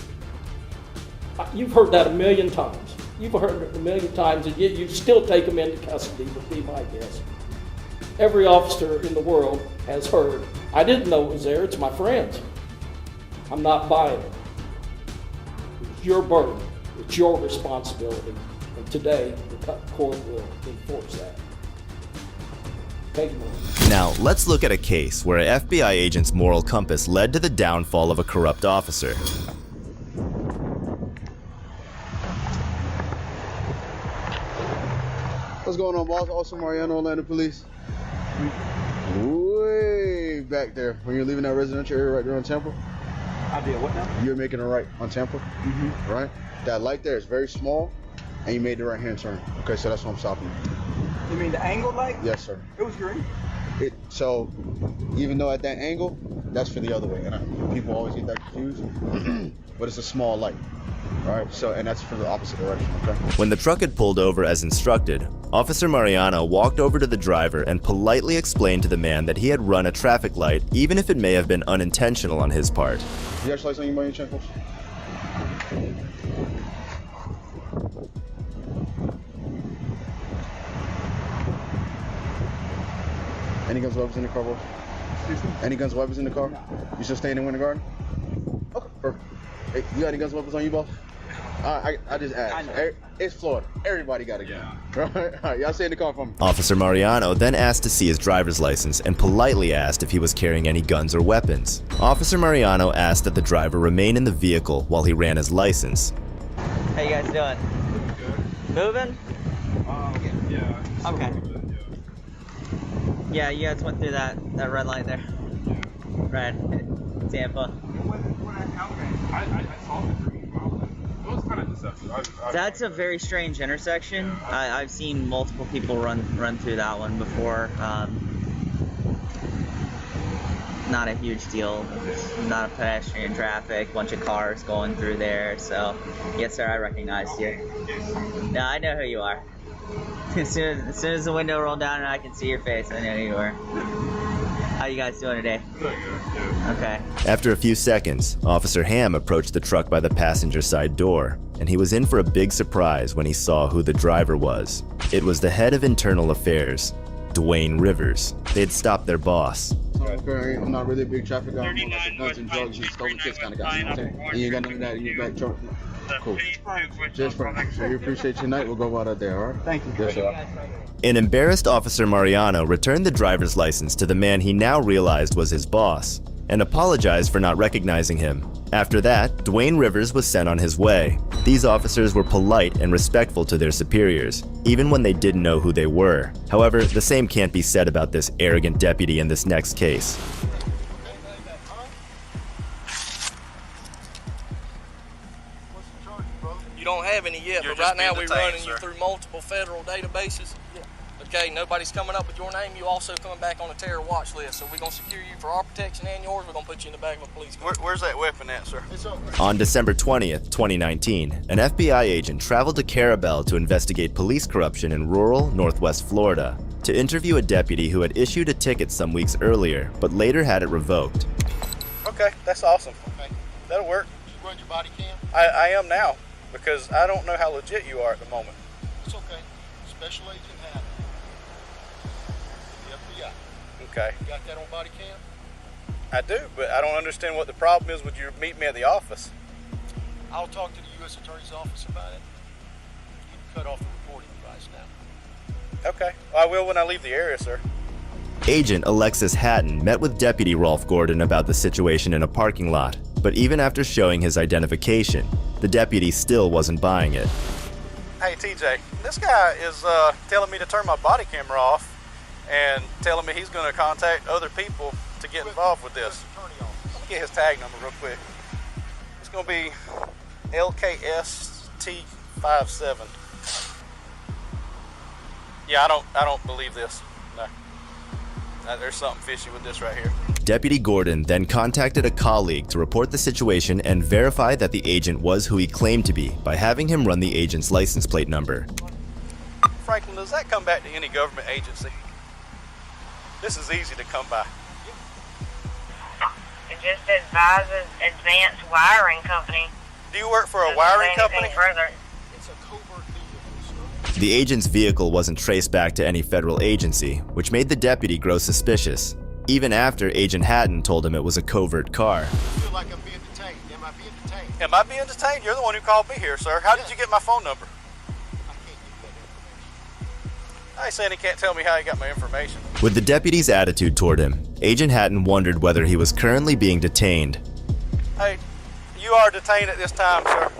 You've heard that a million times. You've heard it a million times, and yet you still take them into custody, would be my guess. Every officer in the world has heard, I didn't know it was there. It's my friends. I'm not buying it. It's your burden. It's your responsibility. And today, the court will enforce that. Thank you. Now, let's look at a case where an FBI agent's moral compass led to the downfall of a corrupt officer. What's going on, boss? Officer Mariano, Orlando Police. Way back there, when you're leaving that residential area right there on Temple. I did what now? You're making a right on Temple, right? That light there is very small, and you made the right-hand turn. Okay, so that's what I'm stopping you. You mean the angle light? Yes, sir. It was green. So, even though at that angle, that's for the other way, and people always get that confused. But it's a small light. Alright, and that's for the opposite direction, okay? When the truck had pulled over as instructed, Officer Mariano walked over to the driver and politely explained to the man that he had run a traffic light, even if it may have been unintentional on his part. You got your lights on you by any chance, folks? Any guns, weapons in the car, boss? Any guns, weapons in the car? You still staying in Winter Garden? Okay, perfect. Hey, you got any guns, weapons on you, boss? I just asked. It's Florida. Everybody got a gun. All right, y'all stay in the car for me. Officer Mariano then asked to see his driver's license and politely asked if he was carrying any guns or weapons. Officer Mariano asked that the driver remain in the vehicle while he ran his license. How you guys doing? Moving? Yeah. Okay. Yeah, you guys went through that red light there. Right. Tampa. I saw the green. It was kind of deceptive. That's a very strange intersection. I've seen multiple people run through that one before. Not a huge deal. Not a pedestrian traffic. Bunch of cars going through there. So, yes, sir, I recognized you. Yeah, I know who you are. As soon as the window rolled down and I can see your face, I know who you are. How you guys doing today? Okay. After a few seconds, Officer Ham approached the truck by the passenger side door, and he was in for a big surprise when he saw who the driver was. It was the head of internal affairs, Dwayne Rivers. They had stopped their boss. Okay, I'm not really a big traffic guy. I'm more like a guns and drugs and stolen kids kind of guy. You know what I'm saying? And you ain't got none of that in your back truck. Cool. Just for so you appreciate your night. We'll go out there, all right? Thank you. Yes, sir. An embarrassed Officer Mariano returned the driver's license to the man he now realized was his boss and apologized for not recognizing him. After that, Dwayne Rivers was sent on his way. These officers were polite and respectful to their superiors, even when they didn't know who they were. However, the same can't be said about this arrogant deputy in this next case. You don't have any yet, but right now we're running you through multiple federal databases. Okay, nobody's coming up with your name. You also coming back on a terror watch list. So we're going to secure you for our protection and yours. We're going to put you in the back of a police car. Where's that weapon at, sir? On December 20th, 2019, an FBI agent traveled to Carabel to investigate police corruption in rural Northwest Florida to interview a deputy who had issued a ticket some weeks earlier, but later had it revoked. Okay, that's awesome. Okay. That'll work. You run your body cam? I am now, because I don't know how legit you are at the moment. It's okay. Special Agent Haddon. The FBI. Okay. You got that on body cam? I do, but I don't understand what the problem is. Would you meet me at the office? I'll talk to the U.S. Attorney's Office about it. You can cut off the recording device now. Okay. Well, I will when I leave the area, sir. Agent Alexis Hatton met with Deputy Rolf Gordon about the situation in a parking lot, but even after showing his identification, the deputy still wasn't buying it. Hey, TJ, this guy is telling me to turn my body camera off and telling me he's going to contact other people to get involved with this. Let me get his tag number real quick. It's going to be LKST57. Yeah, I don't believe this. No. There's something fishy with this right here. Deputy Gordon then contacted a colleague to report the situation and verify that the agent was who he claimed to be by having him run the agent's license plate number. Franklin, does that come back to any government agency? This is easy to come by. It just advises Advanced Wiring Company. Do you work for a wiring company? It's a covert vehicle, sir. The agent's vehicle wasn't traced back to any federal agency, which made the deputy grow suspicious, even after Agent Hatton told him it was a covert car. I feel like I'm being detained. Am I being detained? Am I being detained? You're the one who called me here, sir. How did you get my phone number? I ain't saying he can't tell me how he got my information. With the deputy's attitude toward him, Agent Hatton wondered whether he was currently being detained. Hey, you are detained at this time, sir.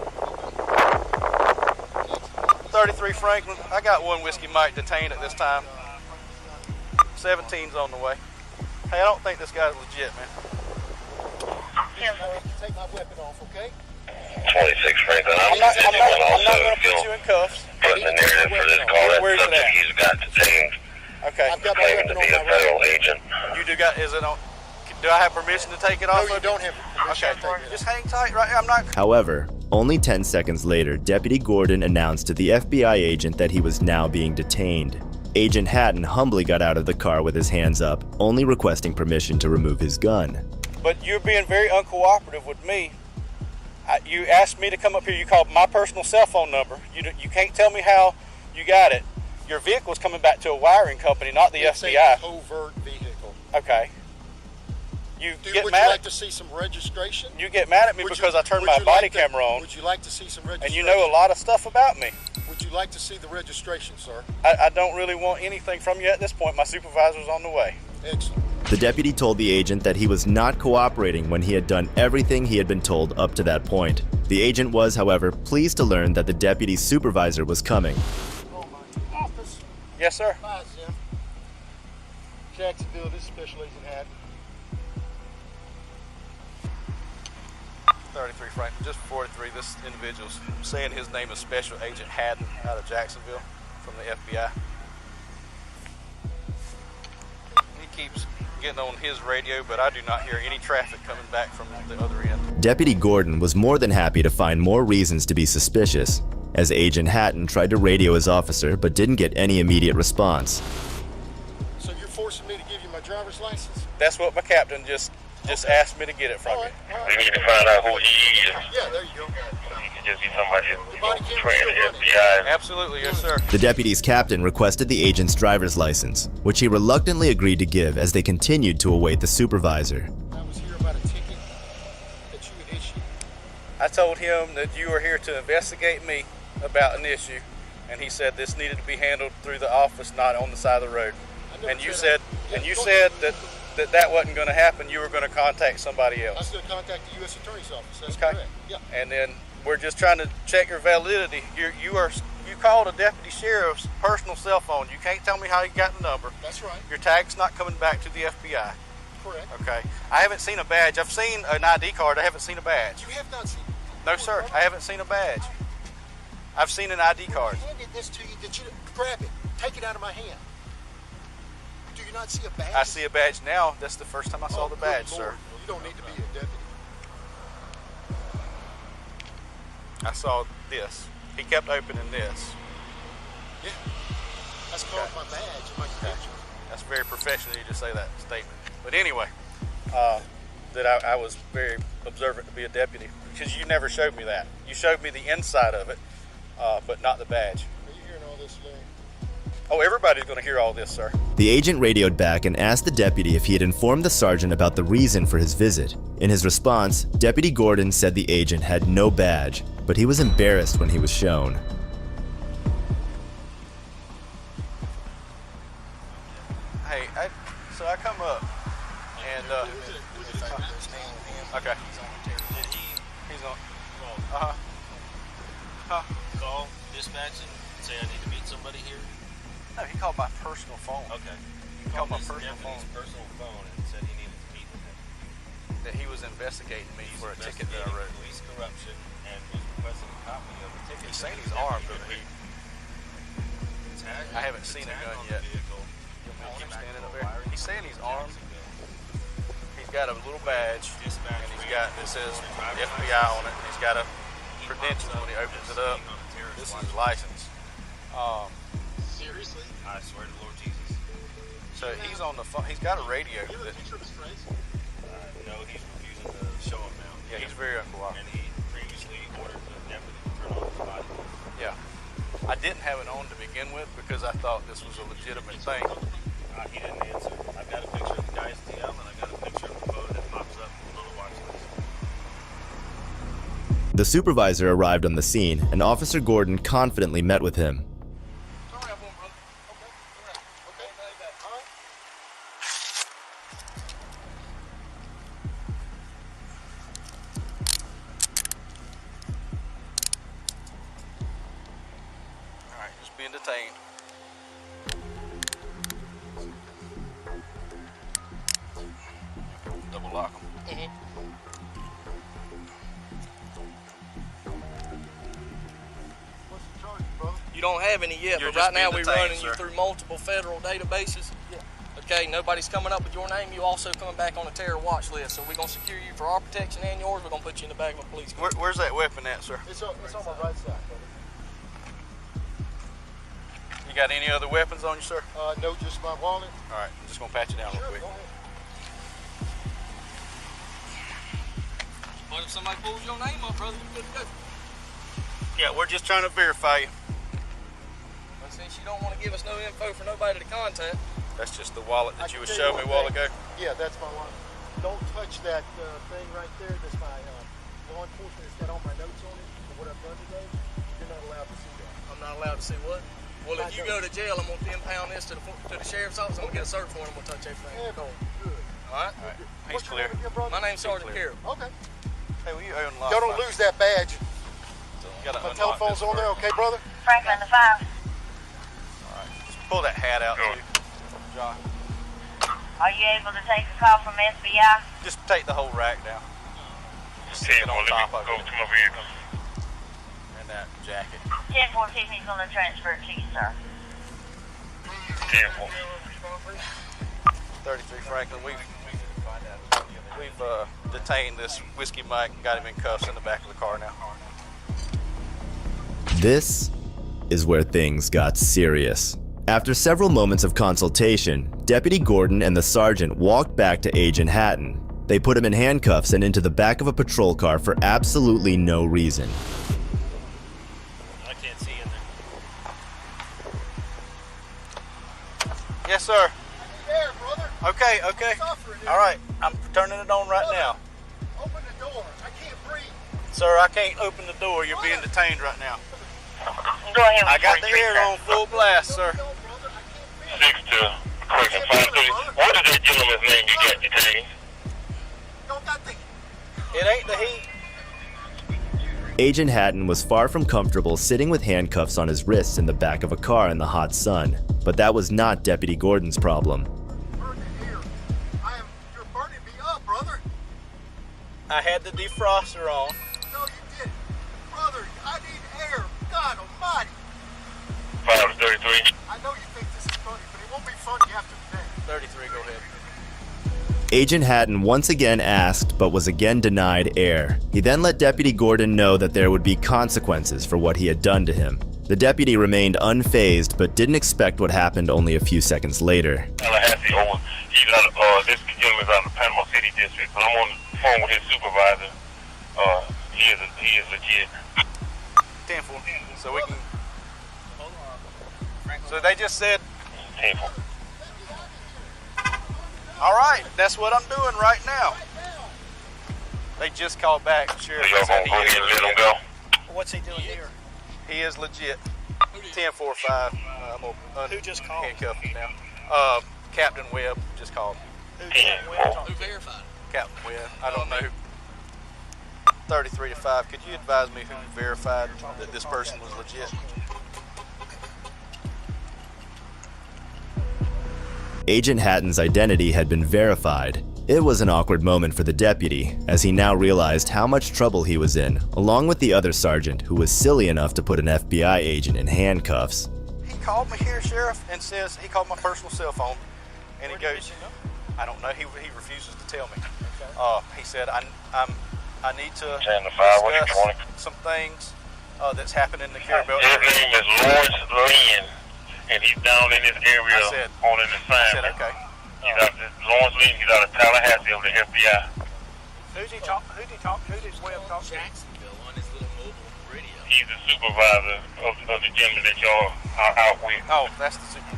33 Franklin. I got one Whiskey Mike detained at this time. 17's on the way. Hey, I don't think this guy's legit, man. Take my weapon off, okay? 26 Franklin. I'm not going to put you in cuffs. Putting the narrative for this call. That Where's it subject at? he's got detained. Okay. I've got my Claiming weapon to be on a my federal right. agent. You do got, is it on, do I have permission to take it off? No, you don't have permission to take it. Just hang tight right here. I'm not. However, only 10 seconds later, Deputy Gordon announced to the FBI agent that he was now being detained. Agent Hatton humbly got out of the car with his hands up, only requesting permission to remove his gun. But you're being very uncooperative with me. You asked me to come up here. You called my personal cell phone number. You can't tell me how you got it. Your vehicle's coming back to a wiring company, not the FBI. It's a covert vehicle. Okay. Would you like to see some registration? You get mad at me because I turned my body camera on. Would you like to see some registration? And you know a lot of stuff about me. Would you like to see the registration, sir? I don't really want anything from you at this point. My supervisor's on the way. Excellent. The deputy told the agent that he was not cooperating when he had done everything he had been told up to that point. The agent was, however, pleased to learn that the deputy's supervisor was coming. Office. Yes, sir. Hi, Jim. Jacksonville, this is Special Agent Haddon. 33 Franklin, just 43. This individual's saying his name is Special Agent Haddon out of Jacksonville from the FBI. He keeps getting on his radio, but I do not hear any traffic coming back from the other end. Deputy Gordon was more than happy to find more reasons to be suspicious, as Agent Hatton tried to radio his officer but didn't get any immediate response. So you're forcing me to give you my driver's license? That's what my captain just asked me to get it from you. We need to find out who he is. Yeah, there you go. He could just be somebody who's trained in the FBI. Absolutely, yes, sir. The deputy's captain requested the agent's driver's license, which he reluctantly agreed to give as they continued to await the supervisor. I was here about a ticket that you had issued. I told him that you were here to investigate me about an issue, and he said this needed to be handled through the office, not on the side of the road. And you said that wasn't going to happen. You were going to contact somebody else. I was going to contact the U.S. Attorney's Office. That's okay. Correct. Yeah. And then we're just trying to check your validity. You called a deputy sheriff's personal cell phone. You can't tell me how you got the number. That's right. Your tag's not coming back to the FBI. Correct. Okay. I haven't seen a badge. I've seen an ID card. I haven't seen a badge. You have not seen it? No, sir. I haven't seen a badge. I've seen an ID card. I handed this to you. Did you grab it? Take it out of my hand. Do you not see a badge? I see a badge now. That's the first time I saw the badge, sir. Well, you don't need to be a deputy. I saw this. He kept opening this. Yeah. That's called my badge and my credentials. That's very professional of you to say that statement. But anyway, that I was very observant to be a deputy, because you never showed me that. You showed me the inside of it, but not the badge. Are you hearing all this, Larry? Oh, everybody's going to hear all this, sir. The agent radioed back and asked the deputy if he had informed the sergeant about the reason for his visit. In his response, Deputy Gordon said the agent had no badge, but he was embarrassed when he was shown. Hey, so I come up and okay. He's on. Call dispatch and say I need to meet somebody here. No, he called my personal phone. Okay. He called my personal phone. Personal phone and said he needed to meet with him. That he was investigating me for a ticket that I wrote. Police corruption and was requesting a copy of the ticket. He's saying he's armed, but I haven't seen a gun yet. Keep standing up there. He's saying he's armed. He's got a little badge, and he's got it says FBI on it. He's got a credentials when he opens it up. This is his license. Seriously? I swear to Lord Jesus. So he's on the phone. He's got a radio. No, he's refusing to show up now. Yeah, he's very uncooperative. And he previously ordered the deputy to turn on his body. Yeah. I didn't have it on to begin with because I thought this was a legitimate thing. He didn't answer. I've got a picture of the guy's TL and I've got a picture of the photo that pops up in the little watch list. The supervisor arrived on the scene, and Officer Gordon confidently met with him. Alright, just being detained. Double lock them. You don't have any yet, You're but right just now being we're running detained, you sir. through multiple federal databases. Yeah. Okay, nobody's coming up with your name. You also coming back on a terror watch list. So we're going to secure you for our protection and yours. We're going to put you in the back of a police car. Where's that weapon at, sir? It's on my right side, brother. You got any other weapons on you, sir? No, just my wallet. All right, I'm just going to pat you down real quick. Go ahead. But if somebody pulls your name up, brother, you're good to go. Yeah, we're just trying to verify you. But since you don't want to give us no info for nobody to contact, That's just the wallet that you were showing me a while ago. Yeah, that's my wallet. Don't touch that thing right there. That's my law enforcement. It's got all my notes on it for what I've done today. You're not allowed to see that. I'm not allowed to see what? Well, if you go to jail, I'm going to impound this to the sheriff's office. I'm going to get a search warrant. I'm going to touch everything. Yeah, good. All right? He's clear. My name's Sergeant Carroll. Okay. Hey, will you unlock? Y'all don't lose that badge. My telephone's on there, okay, brother? Franklin, the 5. Just pull that hat out, too. John. Are you able to take a call from FBI? Just take the whole rack down. Just sit it on top of it. Go to my vehicle. And that jacket. 10-4 Tiffany's going to transfer it to you, sir. 10-4. 33 Franklin, we've detained this Whiskey Mike and got him in cuffs in the back of the car now. This is where things got serious. After several moments of consultation, Deputy Gordon and the sergeant walked back to Agent Hatton. They put him in handcuffs and into the back of a patrol car for absolutely no reason. I can't see in there. Yes, sir. There, brother. Okay. All right, I'm turning it on right now. Open the door. I can't breathe. Sir, I can't open the door. You're being detained right now. Go ahead. I got the air on full blast, sir. 6 to correction 530. What is that gentleman's name you got detained? It ain't the heat. Agent Hatton was far from comfortable sitting with handcuffs on his wrists in the back of a car in the hot sun, but that was not Deputy Gordon's problem. You're burning me up, brother. I had the defroster on. No, you didn't. Brother, I need air. God almighty. 5 to 33. I know you think this is funny, but it won't be funny after today. 33, go ahead. Agent Hatton once again asked but was again denied air. He then let Deputy Gordon know that there would be consequences for what he had done to him. The deputy remained unfazed but didn't expect what happened only a few seconds later. Tallahassee over. This gentleman's out of the Panama City district, but I'm on the phone with his supervisor. He is legit. 10-4. So we can. So they just said. 10-4. All right, that's what I'm doing right now. They just called back. Sheriff So y'all gonna go ahead and let him go? What's he doing here? He is legit. 10-4-5. Who just called? Handcuff him now. Captain Webb just called. Who verified? Captain Webb. I don't know. 33 to 5. Could you advise me who verified that this person was legit? Agent Hatton's identity had been verified. It was an awkward moment for the deputy, as he now realized how much trouble he was in, along with the other sergeant who was silly enough to put an FBI agent in handcuffs. He called me here, Sheriff, and says he called my personal cell phone, and he goes, I don't know, he refuses to tell me. He said, I need to discuss some things that's happened in the Carabel area. His name is Lawrence Lynn, and he's down in this area on an assignment. I said, okay. Lawrence Lynn, he's out of Tallahassee of the FBI. Who's Webb talk to? Jacksonville on his little mobile radio. He's the supervisor of the gentleman that y'all are out with. Oh, that's the supervisor.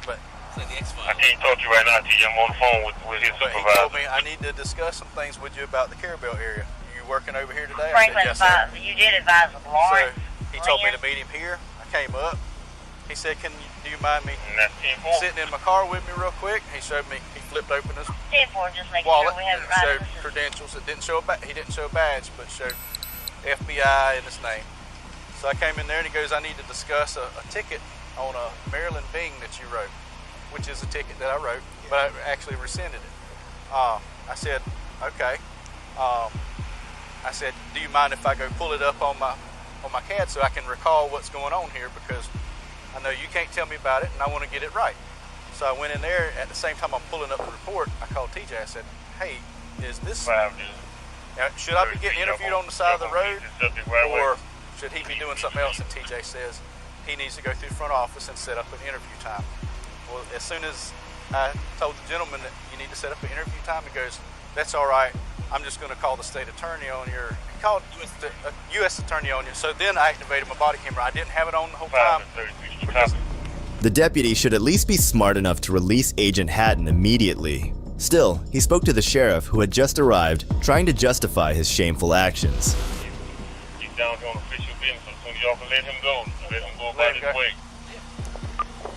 But I can't talk to you right now until I'm on the phone with his supervisor. He told me I need to discuss some things with you about the Carabel area. You working over here today? Franklin, I said, yes, sir. you did advise of Lawrence. So he told me to meet him here. I came up. He said, do you mind me sitting in my car with me real quick? He showed me, he flipped open his 10-4, just making wallet sure we have and it right. showed credentials. It didn't show he didn't show a badge, but showed FBI and his name. So I came in there and he goes, I need to discuss a ticket on a Maryland Bing that you wrote, which is a ticket that I wrote, but I actually rescinded it. I said, okay. I said, do you mind if I go pull it up on my CAD so I can recall what's going on here, because I know you can't tell me about it and I want to get it right. So I went in there. At the same time I'm pulling up the report, I called TJ. I said, hey, is this, should I be getting interviewed on the side of the road, or should he be doing something else? And TJ says he needs to go through the front office and set up an interview time. Well, as soon as I told the gentleman that you need to set up an interview time, he goes, that's all right. I'm just going to call the state attorney on your, he called the U.S. attorney on you. So then I activated my body camera. I didn't have it on the whole time because The deputy should at least be smart enough to release Agent Hatton immediately. Still, he spoke to the sheriff who had just arrived, trying to justify his shameful actions. He's down here on official business, so soon as y'all can let him go about his way.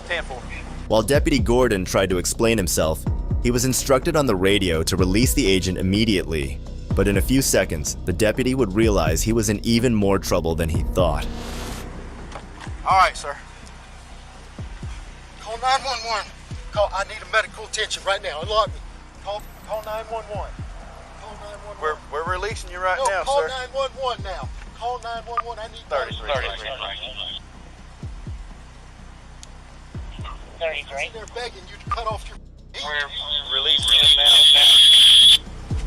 10-4. While Deputy Gordon tried to explain himself, he was instructed on the radio to release the agent immediately. But in a few seconds, the deputy would realize he was in even more trouble than he thought. All right, sir. Call 911. I need a medical attention right now. Unlock me. Call 911. Call 911. We're releasing you right no, now, call sir. 911 now. Call 911. I need 33. I'm sitting there begging you to cut off your. We're releasing him now.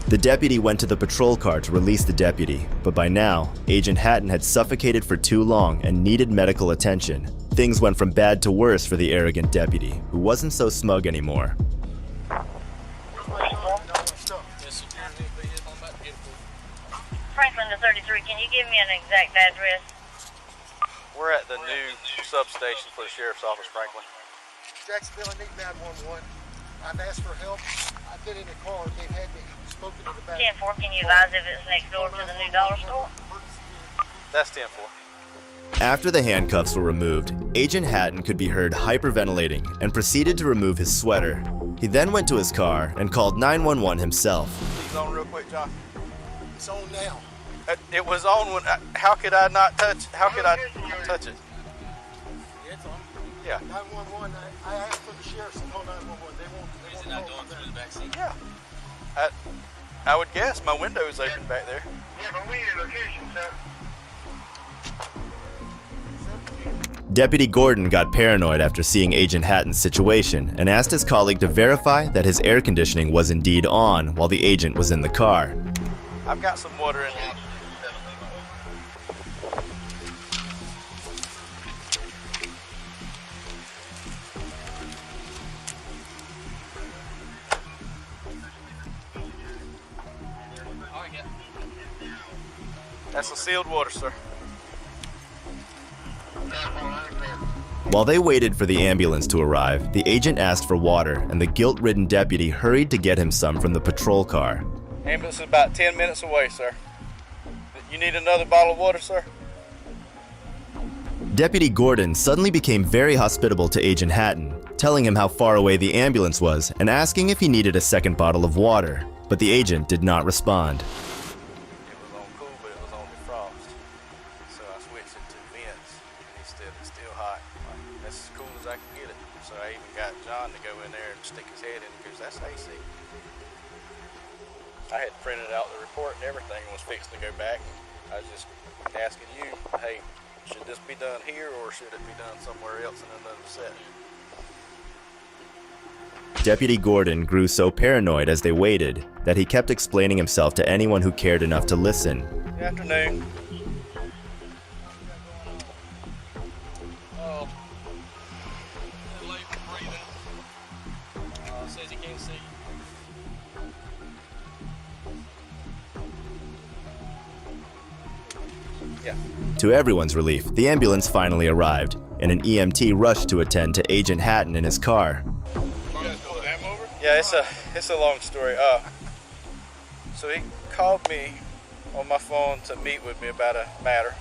The deputy went to the patrol car to release the deputy, but by now, Agent Hatton had suffocated for too long and needed medical attention. Things went from bad to worse for the arrogant deputy, who wasn't so smug anymore. Franklin to 33, can you give me an exact address? We're at the new substation for the sheriff's office, Franklin. Jacksonville, I need 911. I've asked for help. I've been in the car. They've had me spoken to the back. 10-4, can you advise if it's next door to the new dollar store? That's 10-4. After the handcuffs were removed, Agent Hatton could be heard hyperventilating and proceeded to remove his sweater. He then went to his car and called 911 himself. He's on real quick, John. It's on now. It was on when. How could I not touch? How could I touch it? It's on. Yeah. 911. I asked for the sheriff to call 911. They won't. Is it not going through the back seat? Yeah. I would guess my window is open back there. Yeah, but we need a location, sir. Deputy Gordon got paranoid after seeing Agent Hatton's situation and asked his colleague to verify that his air conditioning was indeed on while the agent was in the car. I've got some water in here. That's the sealed water, sir. While they waited for the ambulance to arrive, the agent asked for water, and the guilt-ridden deputy hurried to get him some from the patrol car. Ambulance is about 10 minutes away, sir. You need another bottle of water, sir? Deputy Gordon suddenly became very hospitable to Agent Hatton, telling him how far away the ambulance was and asking if he needed a second bottle of water, but the agent did not respond. It was on cool, but it was on defrost. So I switched it to vents, and it's still hot. That's as cool as I can get it. So I even got John to go in there and stick his head in because that's AC. I had printed out the report and everything and was fixing to go back. I was just asking you, hey, should this be done here or should it be done somewhere else in another setting? Deputy Gordon grew so paranoid as they waited that he kept explaining himself to anyone who cared enough to listen. Good afternoon. Says he can't see. Yeah. To everyone's relief, the ambulance finally arrived, and an EMT rushed to attend to Agent Hatton in his car. Yeah, it's a long story. So he called me on my phone to meet with me about a matter.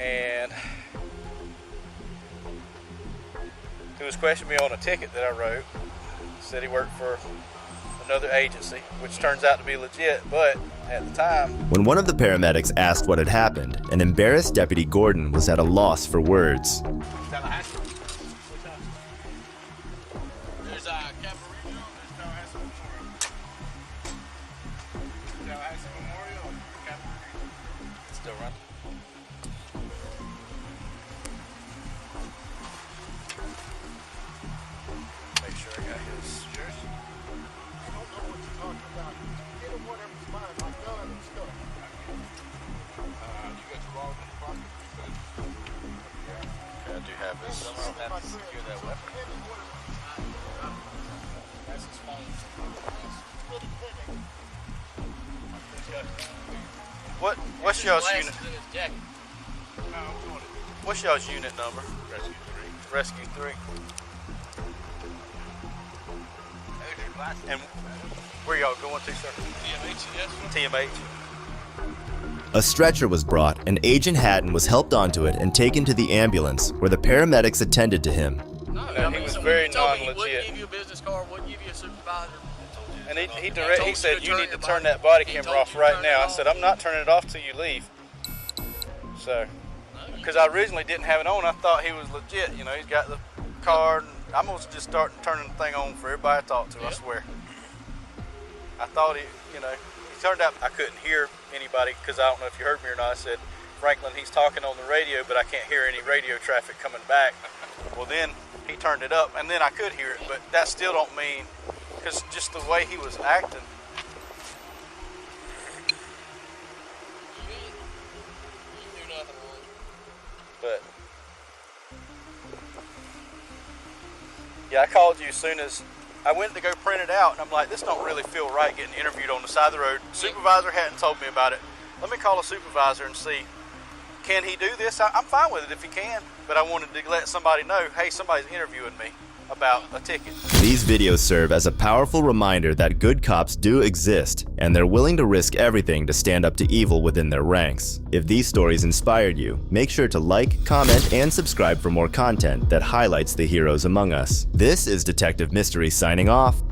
And he was questioning me on a ticket that I wrote. Said he worked for another agency, which turns out to be legit, but at the time... When one of the paramedics asked what had happened, an embarrassed Deputy Gordon was at a loss for words. What's y'all's unit? What's y'all's unit number? Rescue 3. And where y'all going to, sir? TMH. A stretcher was brought, and Agent Hatton was helped onto it and taken to the ambulance, where the paramedics attended to him. No, he was very non-legit. He wouldn't give you a business card, wouldn't give you a supervisor. And he said, you need to turn that body camera off right now. I said, I'm not turning it off till you leave. So, because I originally didn't have it on, I thought he was legit. You know, he's got the card. And I'm going to just start turning the thing on for everybody I talk to, I swear. I thought he, you know, it turned out I couldn't hear anybody, because I don't know if you heard me or not. I said, Franklin, he's talking on the radio, but I can't hear any radio traffic coming back. Well, then he turned it up, and then I could hear it, but that still don't mean, because just the way he was acting. But yeah, I called you as soon as I went to go print it out, and I'm like, this don't really feel right getting interviewed on the side of the road. Supervisor hadn't told me about it. Let me call a supervisor and see, can he do this? I'm fine with it if he can, but I wanted to let somebody know, hey, somebody's interviewing me about a ticket. These videos serve as a powerful reminder that good cops do exist, and they're willing to risk everything to stand up to evil within their ranks. If these stories inspired you, make sure to like, comment, and subscribe for more content that highlights the heroes among us. This is Detective Mystery signing off.